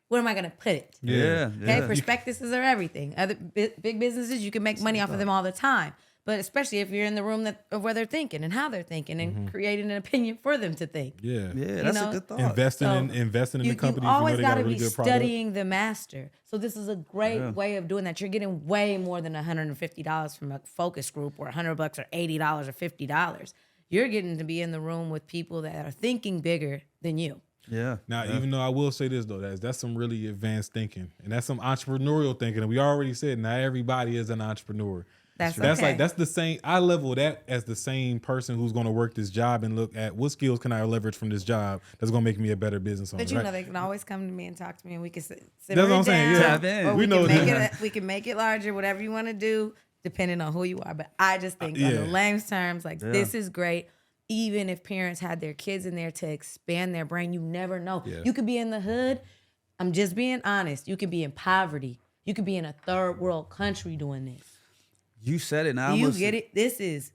where am I going to put it? Yeah. Okay, prospectuses are everything. Other big businesses, you can make money off of them all the time. But especially if you're in the room of where they're thinking and how they're thinking and creating an opinion for them to think. Yeah. Yeah, that's a good thought. Investing in the company. You always they got got to a really be good product. studying the master. So this is a great way of doing that. You're getting way more than $150 from a focus group, or $100 or $80 or $50. You're getting to be in the room with people that are thinking bigger than you. Yeah. Now, even though I will say this, though, that's some really advanced thinking, and that's some entrepreneurial thinking. And we already said not everybody is an entrepreneur. That's like, that's the same. I level that as the same person who's going to work this job and look at what skills can I leverage from this job that's going to make me a better business owner. But you right? know, they can always come to me and talk to me, and we can sit That's what I'm saying, down, yeah. Tap in. or We we know can make that. it. We can make it larger, whatever you want to do, depending on who you are. But I just think, on the Lang's terms, like, this is great. Even if parents had their kids in there to expand their brain, you never know. Yeah. You could be in the hood. I'm just being honest. You could be in poverty. You could be in a third world country doing this. You said it. Now Do you get it? This is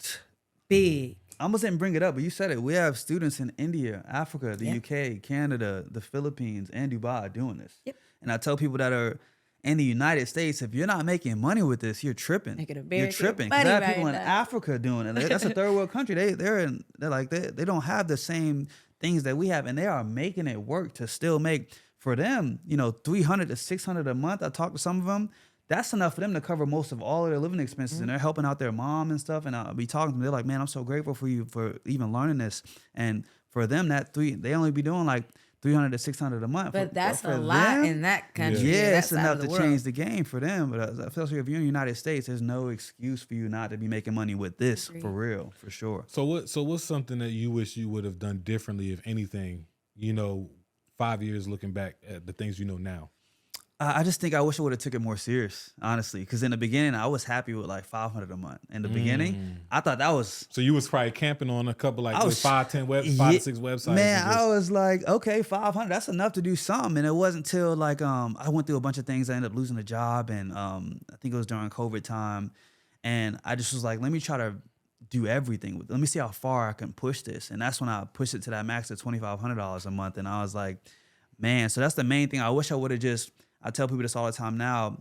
big. I almost didn't bring it up, but you said it. We have students in India, Africa, the Yep. UK, Canada, the Philippines, and Dubai doing this. Yep. And I tell people that are in the United States, if you're not making money with this, you're tripping. Making a You're very tripping. good Because I have money people in right now. Africa doing it. That's a third world country. They don't have the same things that we have, and they are making it work to still make, for them, $300 to $600 a month. I talked to some of them. That's enough for them to cover most of all of their living expenses, and they're helping out their mom and stuff. And I'll be talking to them. They're like, "Man, I'm so grateful for you for even learning this." And for them, they only be doing like $300 to $600 a month. But that's for a lot them, in that country. yeah, that it's side enough of the to world. change the game for them. But especially if you're in the United States, there's no excuse for you not to be making money with this. Agreed. For real, for sure. So what's something that you wish you would have done differently, if anything, 5 years looking back at the things you know now? I just think I wish I would have took it more serious, honestly. Because in the beginning, I was happy with like $500 a month. In the beginning, I thought that was. So you was probably camping on a couple, like, I was 5 to 6 websites. Man, and just- I was like, okay, 500, that's enough to do something. And it wasn't till like I went through a bunch of things. I ended up losing a job, and I think it was during COVID time. And I just was like, let me try to do everything. Let me see how far I can push this. And that's when I pushed it to that max of $2,500 a month. And I was like, man, so that's the main thing. I wish I would have just. I tell people this all the time now.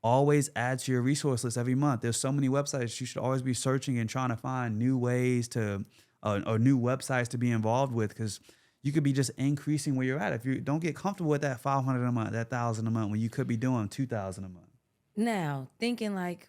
Always add to your resource list every month. There's so many websites. You should always be searching and trying to find new ways to, or new websites to be involved with, because you could be just increasing where you're at. If you don't get comfortable with that $500 a month, that $1,000 a month, when you could be doing $2,000 a month. Now, thinking like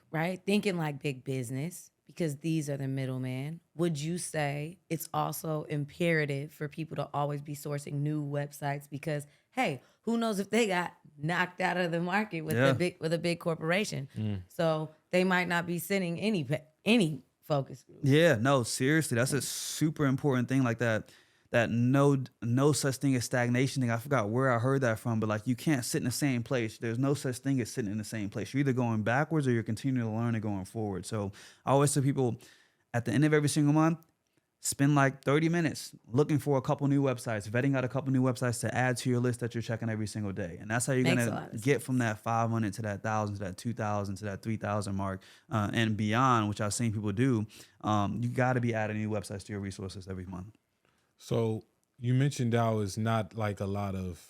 big business, because these are the middlemen, would you say it's also imperative for people to always be sourcing new websites? Because, hey, who knows if they got knocked out of the market with Yeah. a big corporation. So they might not be sending any focus group. Yeah, no, seriously, that's a super important thing like that. That no such thing as stagnation thing. I forgot where I heard that from, but like you can't sit in the same place. There's no such thing as sitting in the same place. You're either going backwards or you're continuing to learn and going forward. So I always tell people at the end of every single month, spend like 30 minutes looking for a couple new websites, vetting out a couple new websites to add to your list that you're checking every single day. And that's how you're Makes a going lot to of get from that 500 to that 1,000 to that 2,000 to that 3,000 mark and beyond, which I've seen people do. You got to be adding new websites to your resources every month. So you mentioned now is not like a lot of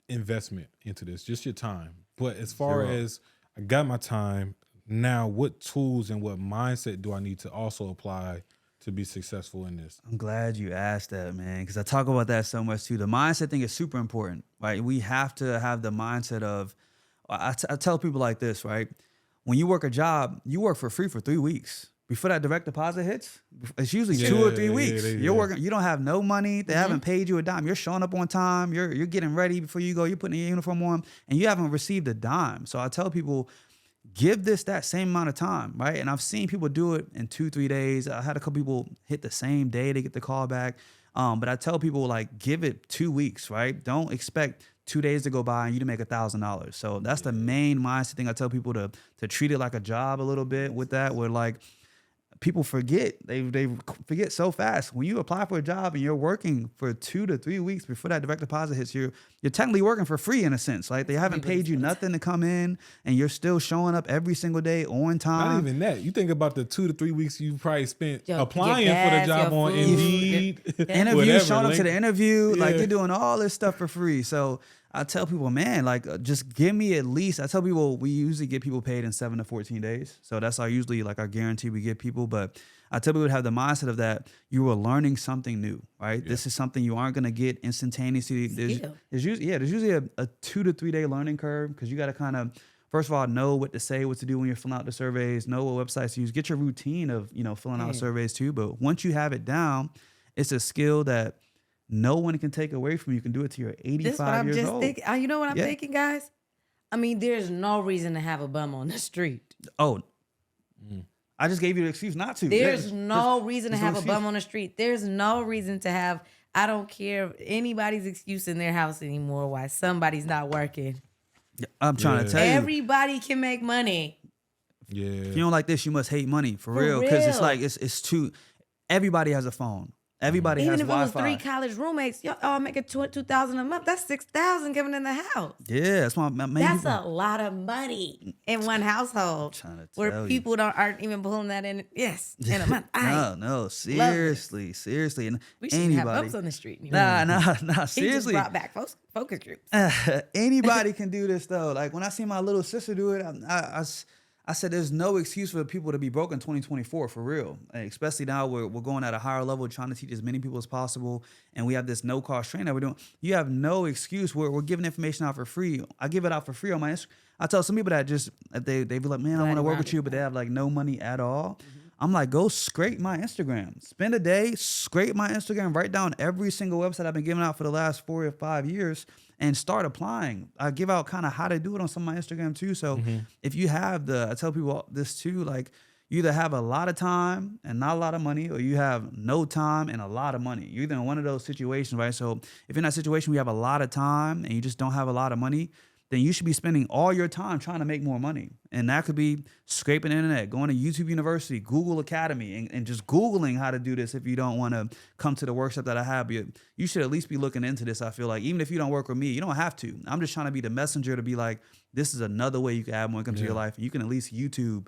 investment into this, just your time. But as far Zero. as I got my time, now what tools and what mindset do I need to also apply to be successful in this? I'm glad you asked that, man, because I talk about that so much too. The mindset thing is super important, right? We have to have the mindset of, I tell people like this, right? When you work a job, you work for free for 3 weeks. Before that direct deposit hits, it's usually 2 or 3 weeks. You're working, you don't have no money. They haven't paid you a dime. You're showing up on time. You're getting ready before you go. You're putting your uniform on, and you haven't received a dime. So I tell people, give this that same amount of time, right? And I've seen people do it in 2-3 days. I had a couple people hit the same day to get the call back. But I tell people like, give it 2 weeks, right? Don't expect 2 days to go by and you to make $1,000. So that's the main mindset thing. I tell people to treat it like a job a little bit with that, where like, people forget. They forget so fast. When you apply for a job and you're working for 2 to 3 weeks before that direct deposit hits, you're technically working for free in a sense. Like they haven't paid you nothing to come in, and you're still showing up every single day on time. Not even that. You think about the 2 to 3 weeks you probably spent Your applying gas, for the job your on food, Indeed. Interview, whatever, showing up to the interview, like Yeah. you're doing all this stuff for free. So I tell people, man, like just give me at least. I tell people we usually get people paid in 7 to 14 days. So that's usually like our guarantee we give people. But I tell people to have the mindset of that you are learning something new, right? Yeah. This is something you aren't going to get instantaneously. There's usually a 2 to 3 day learning curve, because you got to kind of, first of all, know what to say, what to do when you're filling out the surveys, know what websites to use, get your routine of, filling out surveys too. But once you have it down, it's a skill that no one can take away from you. You can do it till you're 85 This is what I'm years just old. thinking. You know what I'm thinking, guys? I mean, there's no reason to have a bum on the street. Oh, I just gave you the excuse not to. There's no reason to there's no have a excuse. bum on the street. There's no reason to have, I don't care anybody's excuse in their house anymore why somebody's not working. I'm trying to tell you. Everybody can make money. Yeah. If you don't like this, you must hate money for real. Because it's like it's too. Everybody has a phone. Everybody Even has if Wi-Fi. it was 3 college roommates, y'all all making $2,000 a month. That's $6,000 given in the house. Yeah, that's why. That's a lot of money in one household trying to where tell people aren't even pulling that in. Yes, in a month. No, seriously, and We shouldn't have bumps on the street anymore. Nah, He just seriously. brought back focus groups. Anybody can do this though. Like when I see my little sister do it, I said there's no excuse for people to be broke in 2024 for real. Like, especially now we're going at a higher level, trying to teach as many people as possible, and we have this no cost training that we're doing. You have no excuse. We're giving information out for free. I give it out for free on my Instagram. I tell some people that just they be like, man, I want to work with you, but they have like no money at all. I'm like, go scrape my Instagram. Spend a day, scrape my Instagram, write down every single website I've been giving out for the last 4 or 5 years, and start applying. I give out kind of how to do it on some of my Instagram too. So if you have I tell people this too, like you either have a lot of time and not a lot of money, or you have no time and a lot of money. You're either in one of those situations, right? So if you're in that situation where you have a lot of time and you just don't have a lot of money, then you should be spending all your time trying to make more money. And that could be scraping the internet, going to YouTube University, Google Academy, and just Googling how to do this if you don't want to come to the workshop that I have. You should at least be looking into this, I feel like. Even if you don't work with me, you don't have to. I'm just trying to be the messenger to be like, this is another way you can add more income to your life. And you can at least YouTube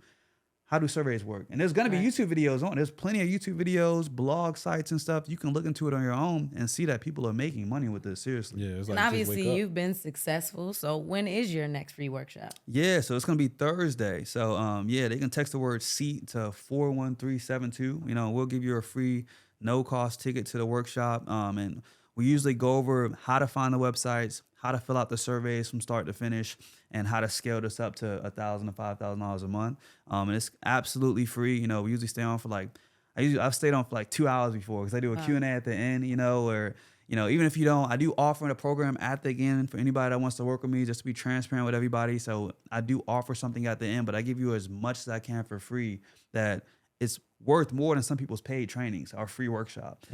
how do surveys work? And there's going to be YouTube videos on. There's plenty of YouTube videos, blog sites and stuff. You can look into it on your own and see that people are making money with this, seriously. Yeah, it's And like, obviously, you've been successful. So when is your next free workshop? Yeah, so it's going to be Thursday. So, they can text the word SEAT to 41372. We'll give you a free, no-cost ticket to the workshop. And we usually go over how to find the websites, how to fill out the surveys from start to finish, and how to scale this up to $1,000 to $5,000 a month. And it's absolutely free. We usually stay on for I've stayed on for 2 hours before, because I do a Q&A at the end, where even if you don't, I do offer a program at the end for anybody that wants to work with me, just to be transparent with everybody. So I do offer something at the end, but I give you as much as I can for free that it's worth more than some people's paid trainings, our free workshop.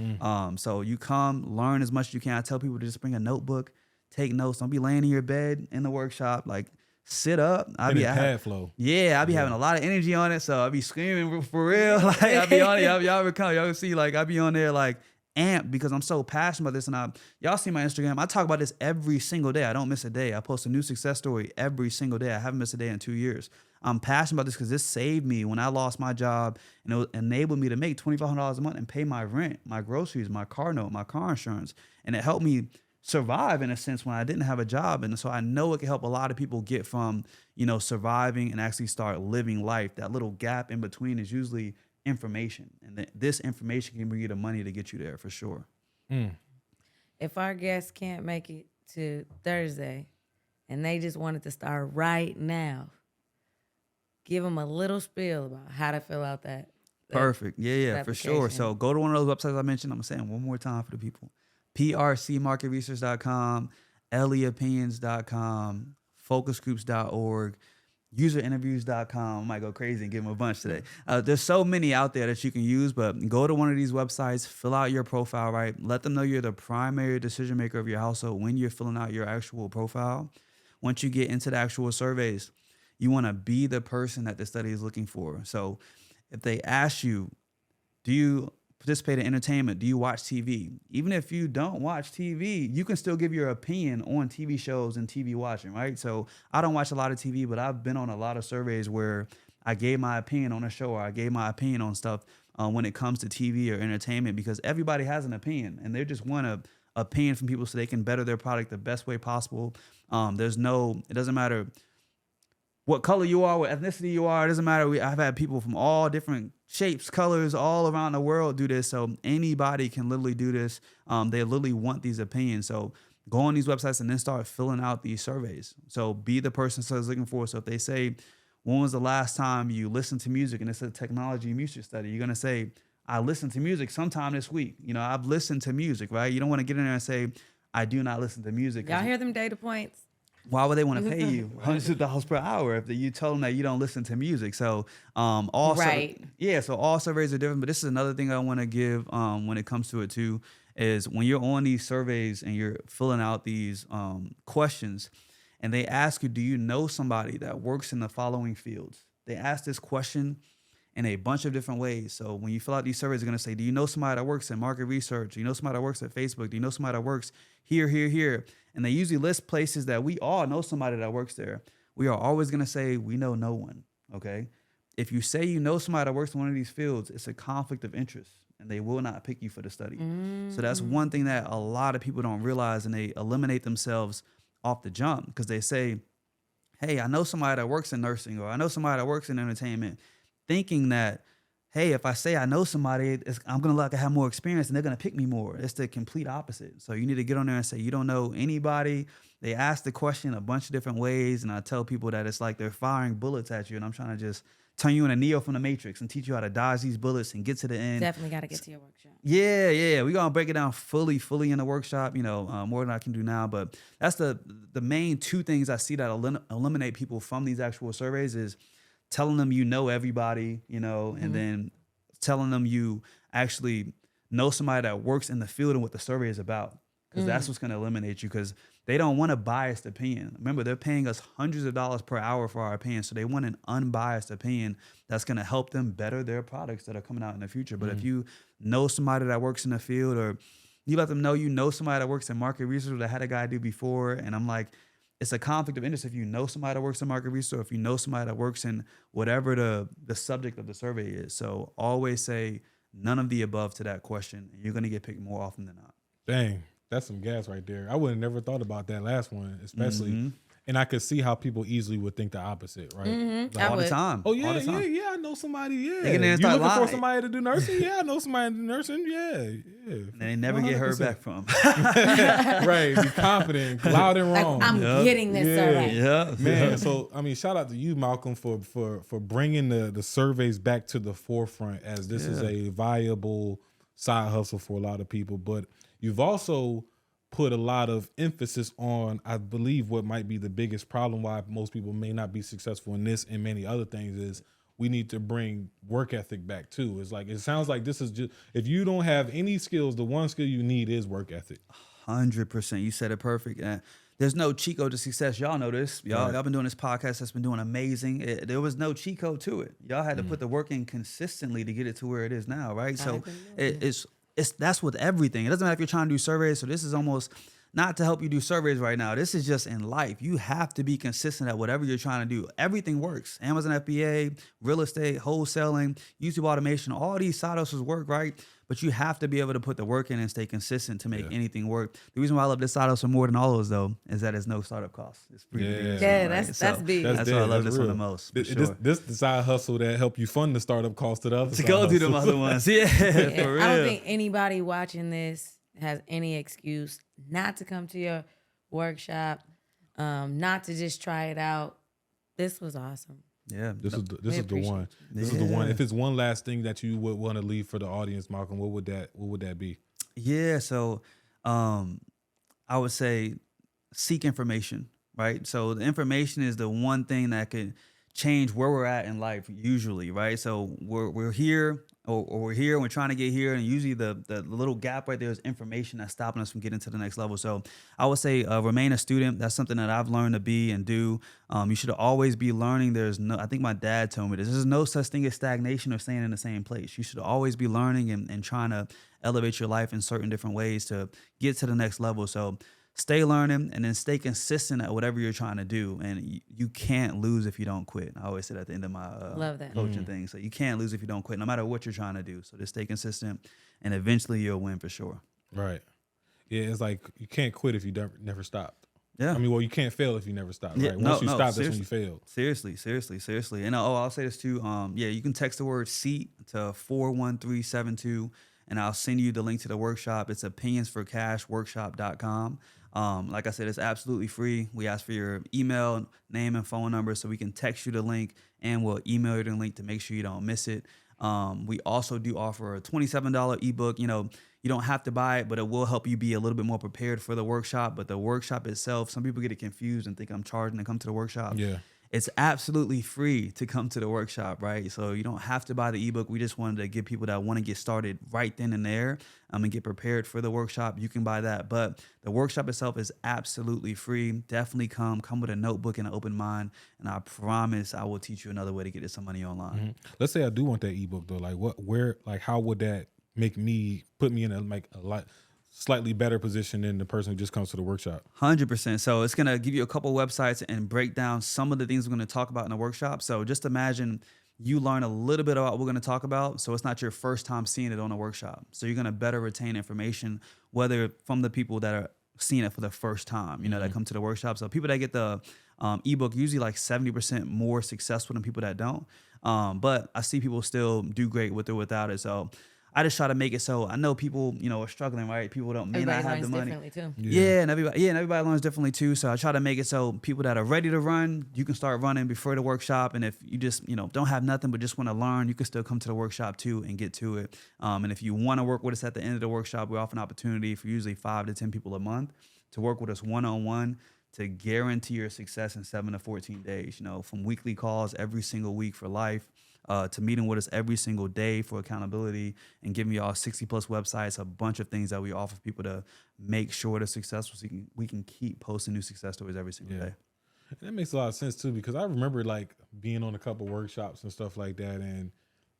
So you come, learn as much as you can. I tell people to just bring a notebook, take notes. Don't be laying in your bed in the workshop. Like, sit up. I be pad flow. Yeah, I be having a lot of energy on it, so I be screaming for real. Like, I be on it. Y'all can see, like, I be on there like amped because I'm so passionate about this. And y'all see my Instagram. I talk about this every single day. I don't miss a day. I post a new success story every single day. I haven't missed a day in 2 years. I'm passionate about this because this saved me when I lost my job, and it enabled me to make $2,500 a month and pay my rent, my groceries, my car note, my car insurance, and it helped me survive in a sense when I didn't have a job. And so I know it can help a lot of people get from, surviving and actually start living life. That little gap in between is usually information. And this information can bring you the money to get you there for sure. If our guests can't make it to Thursday and they just wanted to start right now, give them a little spiel about how to fill out that. Perfect. Yeah, for sure. So go to one of those websites I mentioned. I'm saying one more time for the people. prcmarketresearch.com, leopinions.com, focusgroups.org, userinterviews.com. I might go crazy and give them a bunch today. There's so many out there that you can use, but go to one of these websites, fill out your profile, right? Let them know you're the primary decision maker of your household when you're filling out your actual profile. Once you get into the actual surveys, you want to be the person that the study is looking for. So if they ask you, do you participate in entertainment? Do you watch TV? Even if you don't watch TV, you can still give your opinion on TV shows and TV watching, right? So I don't watch a lot of TV, but I've been on a lot of surveys where I gave my opinion on a show, or I gave my opinion on stuff when it comes to TV or entertainment, because everybody has an opinion and they just want an opinion from people so they can better their product the best way possible. It doesn't matter what color you are, what ethnicity you are. It doesn't matter. I've had people from all different shapes, colors, all around the world do this. So anybody can literally do this. They literally want these opinions. So go on these websites and then start filling out these surveys. So be the person that's looking for. So if they say, when was the last time you listened to music? And it's a technology music study. You're going to say, I listened to music sometime this week. I've listened to music, right? You don't want to get in there and say, I do not listen to music. Y'all hear them data points? Why would they want to pay you hundreds of dollars per hour if you tell them that you don't listen to music? So right. So all surveys are different. But this is another thing I want to give when it comes to it too, is when you're on these surveys and you're filling out these questions and they ask you, do you know somebody that works in the following fields? They ask this question in a bunch of different ways. So when you fill out these surveys, they're going to say, do you know somebody that works in market research? Do you know somebody that works at Facebook? Do you know somebody that works here? And they usually list places that we all know somebody that works there. We are always going to say, we know no one, okay? If you say you know somebody that works in one of these fields, it's a conflict of interest, and they will not pick you for the study. So that's one thing that a lot of people don't realize, and they eliminate themselves off the jump because they say, hey, I know somebody that works in nursing, or I know somebody that works in entertainment, thinking that, hey, if I say I know somebody, I'm going to look like I have more experience and they're going to pick me more. It's the complete opposite. So you need to get on there and say, you don't know anybody. They ask the question a bunch of different ways. And I tell people that it's like they're firing bullets at you. And I'm trying to just turn you into Neo from the Matrix and teach you how to dodge these bullets and get to the end. Definitely got to get to your workshop. Yeah. We're going to break it down fully in the workshop, more than I can do now. But that's the main two things I see that eliminate people from these actual surveys is telling them you know everybody, and then telling them you actually know somebody that works in the field and what the survey is about. Because that's what's going to eliminate you, because they don't want a biased opinion. Remember, they're paying us hundreds of dollars per hour for our opinion. So they want an unbiased opinion that's going to help them better their products that are coming out in the future. But if you know somebody that works in the field, or you let them know you know somebody that works in market research that I had a guy do before, and I'm like, it's a conflict of interest if you know somebody that works in market research, or if you know somebody that works in whatever the subject of the survey is. So always say none of the above to that question, and you're going to get picked more often than not. Dang, that's some gas right there. I would have never thought about that last one, especially. And I could see how people easily would think the opposite, right? All the time. Oh, yeah, all the time. yeah, I know somebody, yeah. They get in there and You start looking for lying. somebody to do nursing? Yeah, I know somebody to do nursing, yeah. And they never get heard 100%. back from. Right, be confident, loud and Like, wrong. I'm getting this survey. Yeah. Man, so I mean, shout out to you, Malcolm, for bringing the surveys back to the forefront, as this is a viable side hustle for a lot of people. But you've also put a lot of emphasis on, I believe, what might be the biggest problem why most people may not be successful in this and many other things is we need to bring work ethic back too. It's like, it sounds like this is just, if you don't have any skills, the one skill you need is work ethic. 100%. You said it perfect. There's no cheat code to success. Y'all know this. Y'all been doing this podcast that's been doing amazing. There was no cheat code to it. Y'all had to put the work in consistently to get it to where it is now, right? So it's that's with everything. It doesn't matter if you're trying to do surveys. So this is almost not to help you do surveys right now. This is just in life. You have to be consistent at whatever you're trying to do. Everything works. Amazon FBA, real estate, wholesaling, YouTube automation, all these side hustles work, right? But you have to be able to put the work in and stay consistent to make anything work. The reason why I love this side hustle more than all of those, though, is that it's no startup costs. It's free. That's big. That's why I love this one the most. This the side hustle that help you fund the startup cost of the other. To go do them other ones. Yeah, for real. I don't think anybody watching this has any excuse not to come to your workshop, not to just try it out. This was awesome. Yeah, this is the one. This is the one. If it's one last thing that you would want to leave for the audience, Malcolm, what would that be? Yeah, so I would say seek information, right? So the information is the one thing that could change where we're at in life usually, right? So we're here or we're here and we're trying to get here, and usually the little gap right there is information that's stopping us from getting to the next level. So I would say remain a student. That's something that I've learned to be and do. You should always be learning. I think my dad told me this. There's no such thing as stagnation or staying in the same place. You should always be learning and trying to elevate your life in certain different ways to get to the next level. So stay learning and then stay consistent at whatever you're trying to do. And you can't lose if you don't quit. I always say that at the end of my Love that. coaching thing. So you can't lose if you don't quit, no matter what you're trying to do. So just stay consistent and eventually you'll win for sure. Right. Yeah, it's like you can't quit if you never stopped. Yeah. I mean, well, you can't fail if you never stop, right? Yeah, Once you stop, seriously. that's when you failed. Seriously. And I'll say this too. You can text the word SEAT to 41372 and I'll send you the link to the workshop. It's opinionsforcashworkshop.com. Like I said, it's absolutely free. We ask for your email, name, and phone number so we can text you the link and we'll email you the link to make sure you don't miss it. We also do offer a $27 ebook. You don't have to buy it, but it will help you be a little bit more prepared for the workshop. But the workshop itself, some people get it confused and think I'm charging to come to the workshop. Yeah. It's absolutely free to come to the workshop, right? So you don't have to buy the ebook. We just wanted to give people that want to get started right then and there and get prepared for the workshop. You can buy that. But the workshop itself is absolutely free. Definitely come with a notebook and an open mind. And I promise I will teach you another way to get some money online. Mm-hmm. Let's say I do want that ebook though. How would that put me in a slightly better position than the person who just comes to the workshop? 100%. So it's going to give you a couple websites and break down some of the things we're going to talk about in the workshop. So just imagine you learn a little bit about what we're going to talk about. So it's not your first time seeing it on a workshop. So you're going to better retain information, whether from the people that are seeing it for the first time, that come to the workshop. So people that get the ebook usually like 70% more successful than people that don't. But I see people still do great with it without it. So I just try to make it so I know people, are struggling, right? People may not have the money. Everybody learns differently too. Yeah, and everybody learns differently too. So I try to make it so people that are ready to run, you can start running before the workshop. And if you just, don't have nothing but just want to learn, you can still come to the workshop too and get to it. And if you want to work with us at the end of the workshop, we offer an opportunity for usually 5 to 10 people a month to work with us one-on-one to guarantee your success in 7 to 14 days. From weekly calls every single week for life. To meeting with us every single day for accountability and giving y'all 60 plus websites, a bunch of things that we offer people to make sure they're successful so we can keep posting new success stories every single day. And that makes a lot of sense too, because I remember being on a couple workshops and stuff like that, and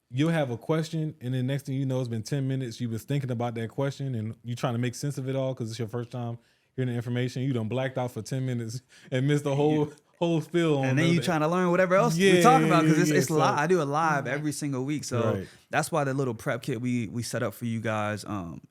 you'll have a question and then next thing you know, it's been 10 minutes. You was thinking about that question and you trying to make sense of it all because it's your first time hearing the information. You done blacked out for 10 minutes and missed the whole spill on, and then you trying to learn whatever else we talk about because it's live. I do it live every single week, so that's why the little prep kit we set up for you guys.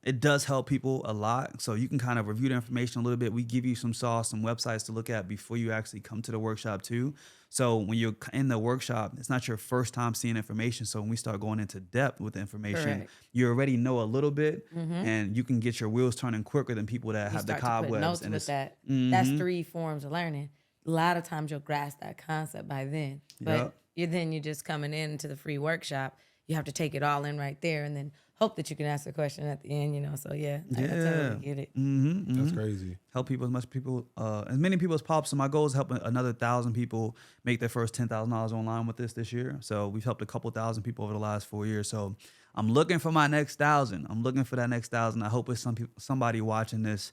It does help people a lot, so you can kind of review the information a little bit. We give you some websites to look at before you actually come to the workshop too. So when you're in the workshop, it's not your first time seeing information. So when we start going into depth with the information, you already know a little bit, and you can get your wheels turning quicker than people that have the cobwebs. Notes and with that. That's 3 forms of learning. A lot of times you'll grasp that concept by then, but you're just coming into the free workshop. You have to take it all in right there, and then hope that you can ask a question at the end, you know. So yeah, I totally get it. That's crazy. Help people as many people as possible. So my goal is helping another 1,000 people make their first $10,000 online with this year. So we've helped a couple thousand people over the last 4 years. So I'm looking for my next 1,000. I'm looking for that next 1,000. I hope it's somebody watching this,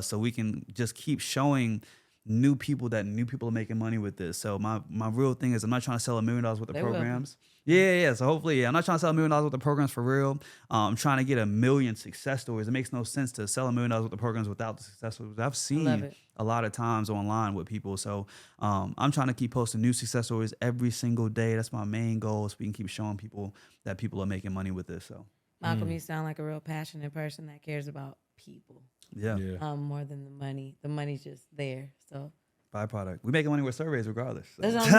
so we can just keep showing new people are making money with this. So my real thing is I'm not trying to sell $1 million with the They will. programs. Yeah. So hopefully, I'm not trying to sell $1 million with the programs for real. I'm trying to get 1 million success stories. It makes no sense to sell $1 million with the programs without the success stories. I've seen it. a lot of times online with people. So I'm trying to keep posting new success stories every single day. That's my main goal, so we can keep showing people that people are making money with this. So Malcolm, you sound like a real passionate person that cares about people. yeah. More than the money. The money's just there. So Byproduct. We making money with surveys regardless. So. that's what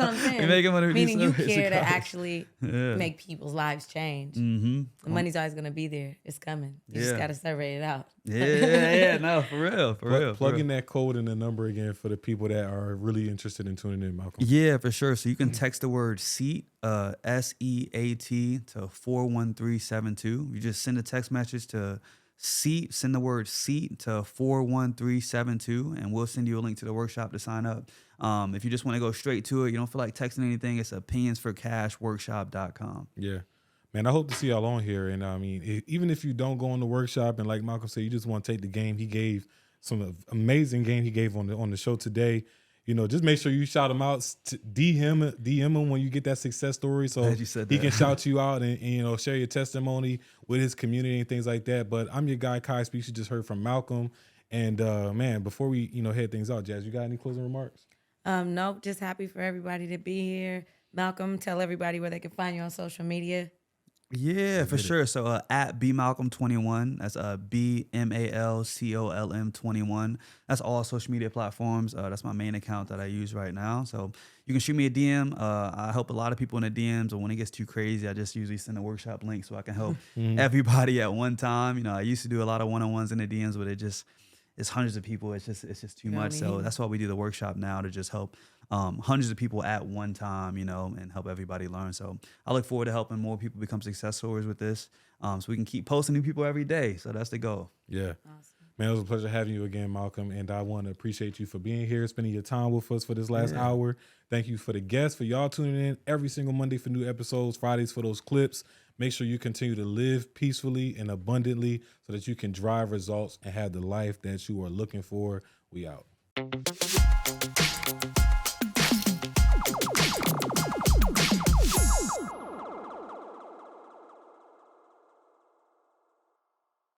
I'm saying. We making money with these Meaning you surveys care to regardless. actually make people's lives change. The money's always gonna be there. It's coming. You just gotta survey it out. Yeah. No, for real. Plug in that code and the number again for the people that are really interested in tuning in, Malcolm. Yeah, for sure. So you can text the word SEAT, SEAT to 41372. You just send a text message to SEAT, send the word SEAT to 41372, and we'll send you a link to the workshop to sign up. If you just want to go straight to it, you don't feel like texting anything, it's opinionsforcashworkshop.com. Yeah. Man, I hope to see y'all on here. And I mean, even if you don't go on the workshop and like Malcolm said, you just want to take the game he gave, some amazing game he gave on the show today. You know, just make sure you shout him out, DM him when you get that success story, so Glad you said he that. can shout you out and you know, share your testimony with his community and things like that. But I'm your guy, Kai Speaks. You just heard from Malcolm. And man, before we head things out, Jazz, you got any closing remarks? Nope. Just happy for everybody to be here. Malcolm, tell everybody where they can find you on social media. Yeah, for sure. So at BMalcolm21, that's BMALCOLM21. That's all social media platforms. That's my main account that I use right now. So you can shoot me a DM. I help a lot of people in the DMs, or when it gets too crazy, I just usually send a workshop link so I can help everybody at one time. You know, I used to do a lot of one-on-ones in the DMs, but it's hundreds of people. It's just too much. So that's why we do the workshop now, to just help hundreds of people at one time, you know, and help everybody learn. So I look forward to helping more people become success stories with this, so we can keep posting new people every day. So that's the goal. Yeah. Awesome. Man, it was a pleasure having you again, Malcolm. And I want to appreciate you for being here, spending your time with us for this last hour. Thank you for the guests, for y'all tuning in every single Monday for new episodes, Fridays for those clips. Make sure you continue to live peacefully and abundantly so that you can drive results and have the life that you are looking for. We out.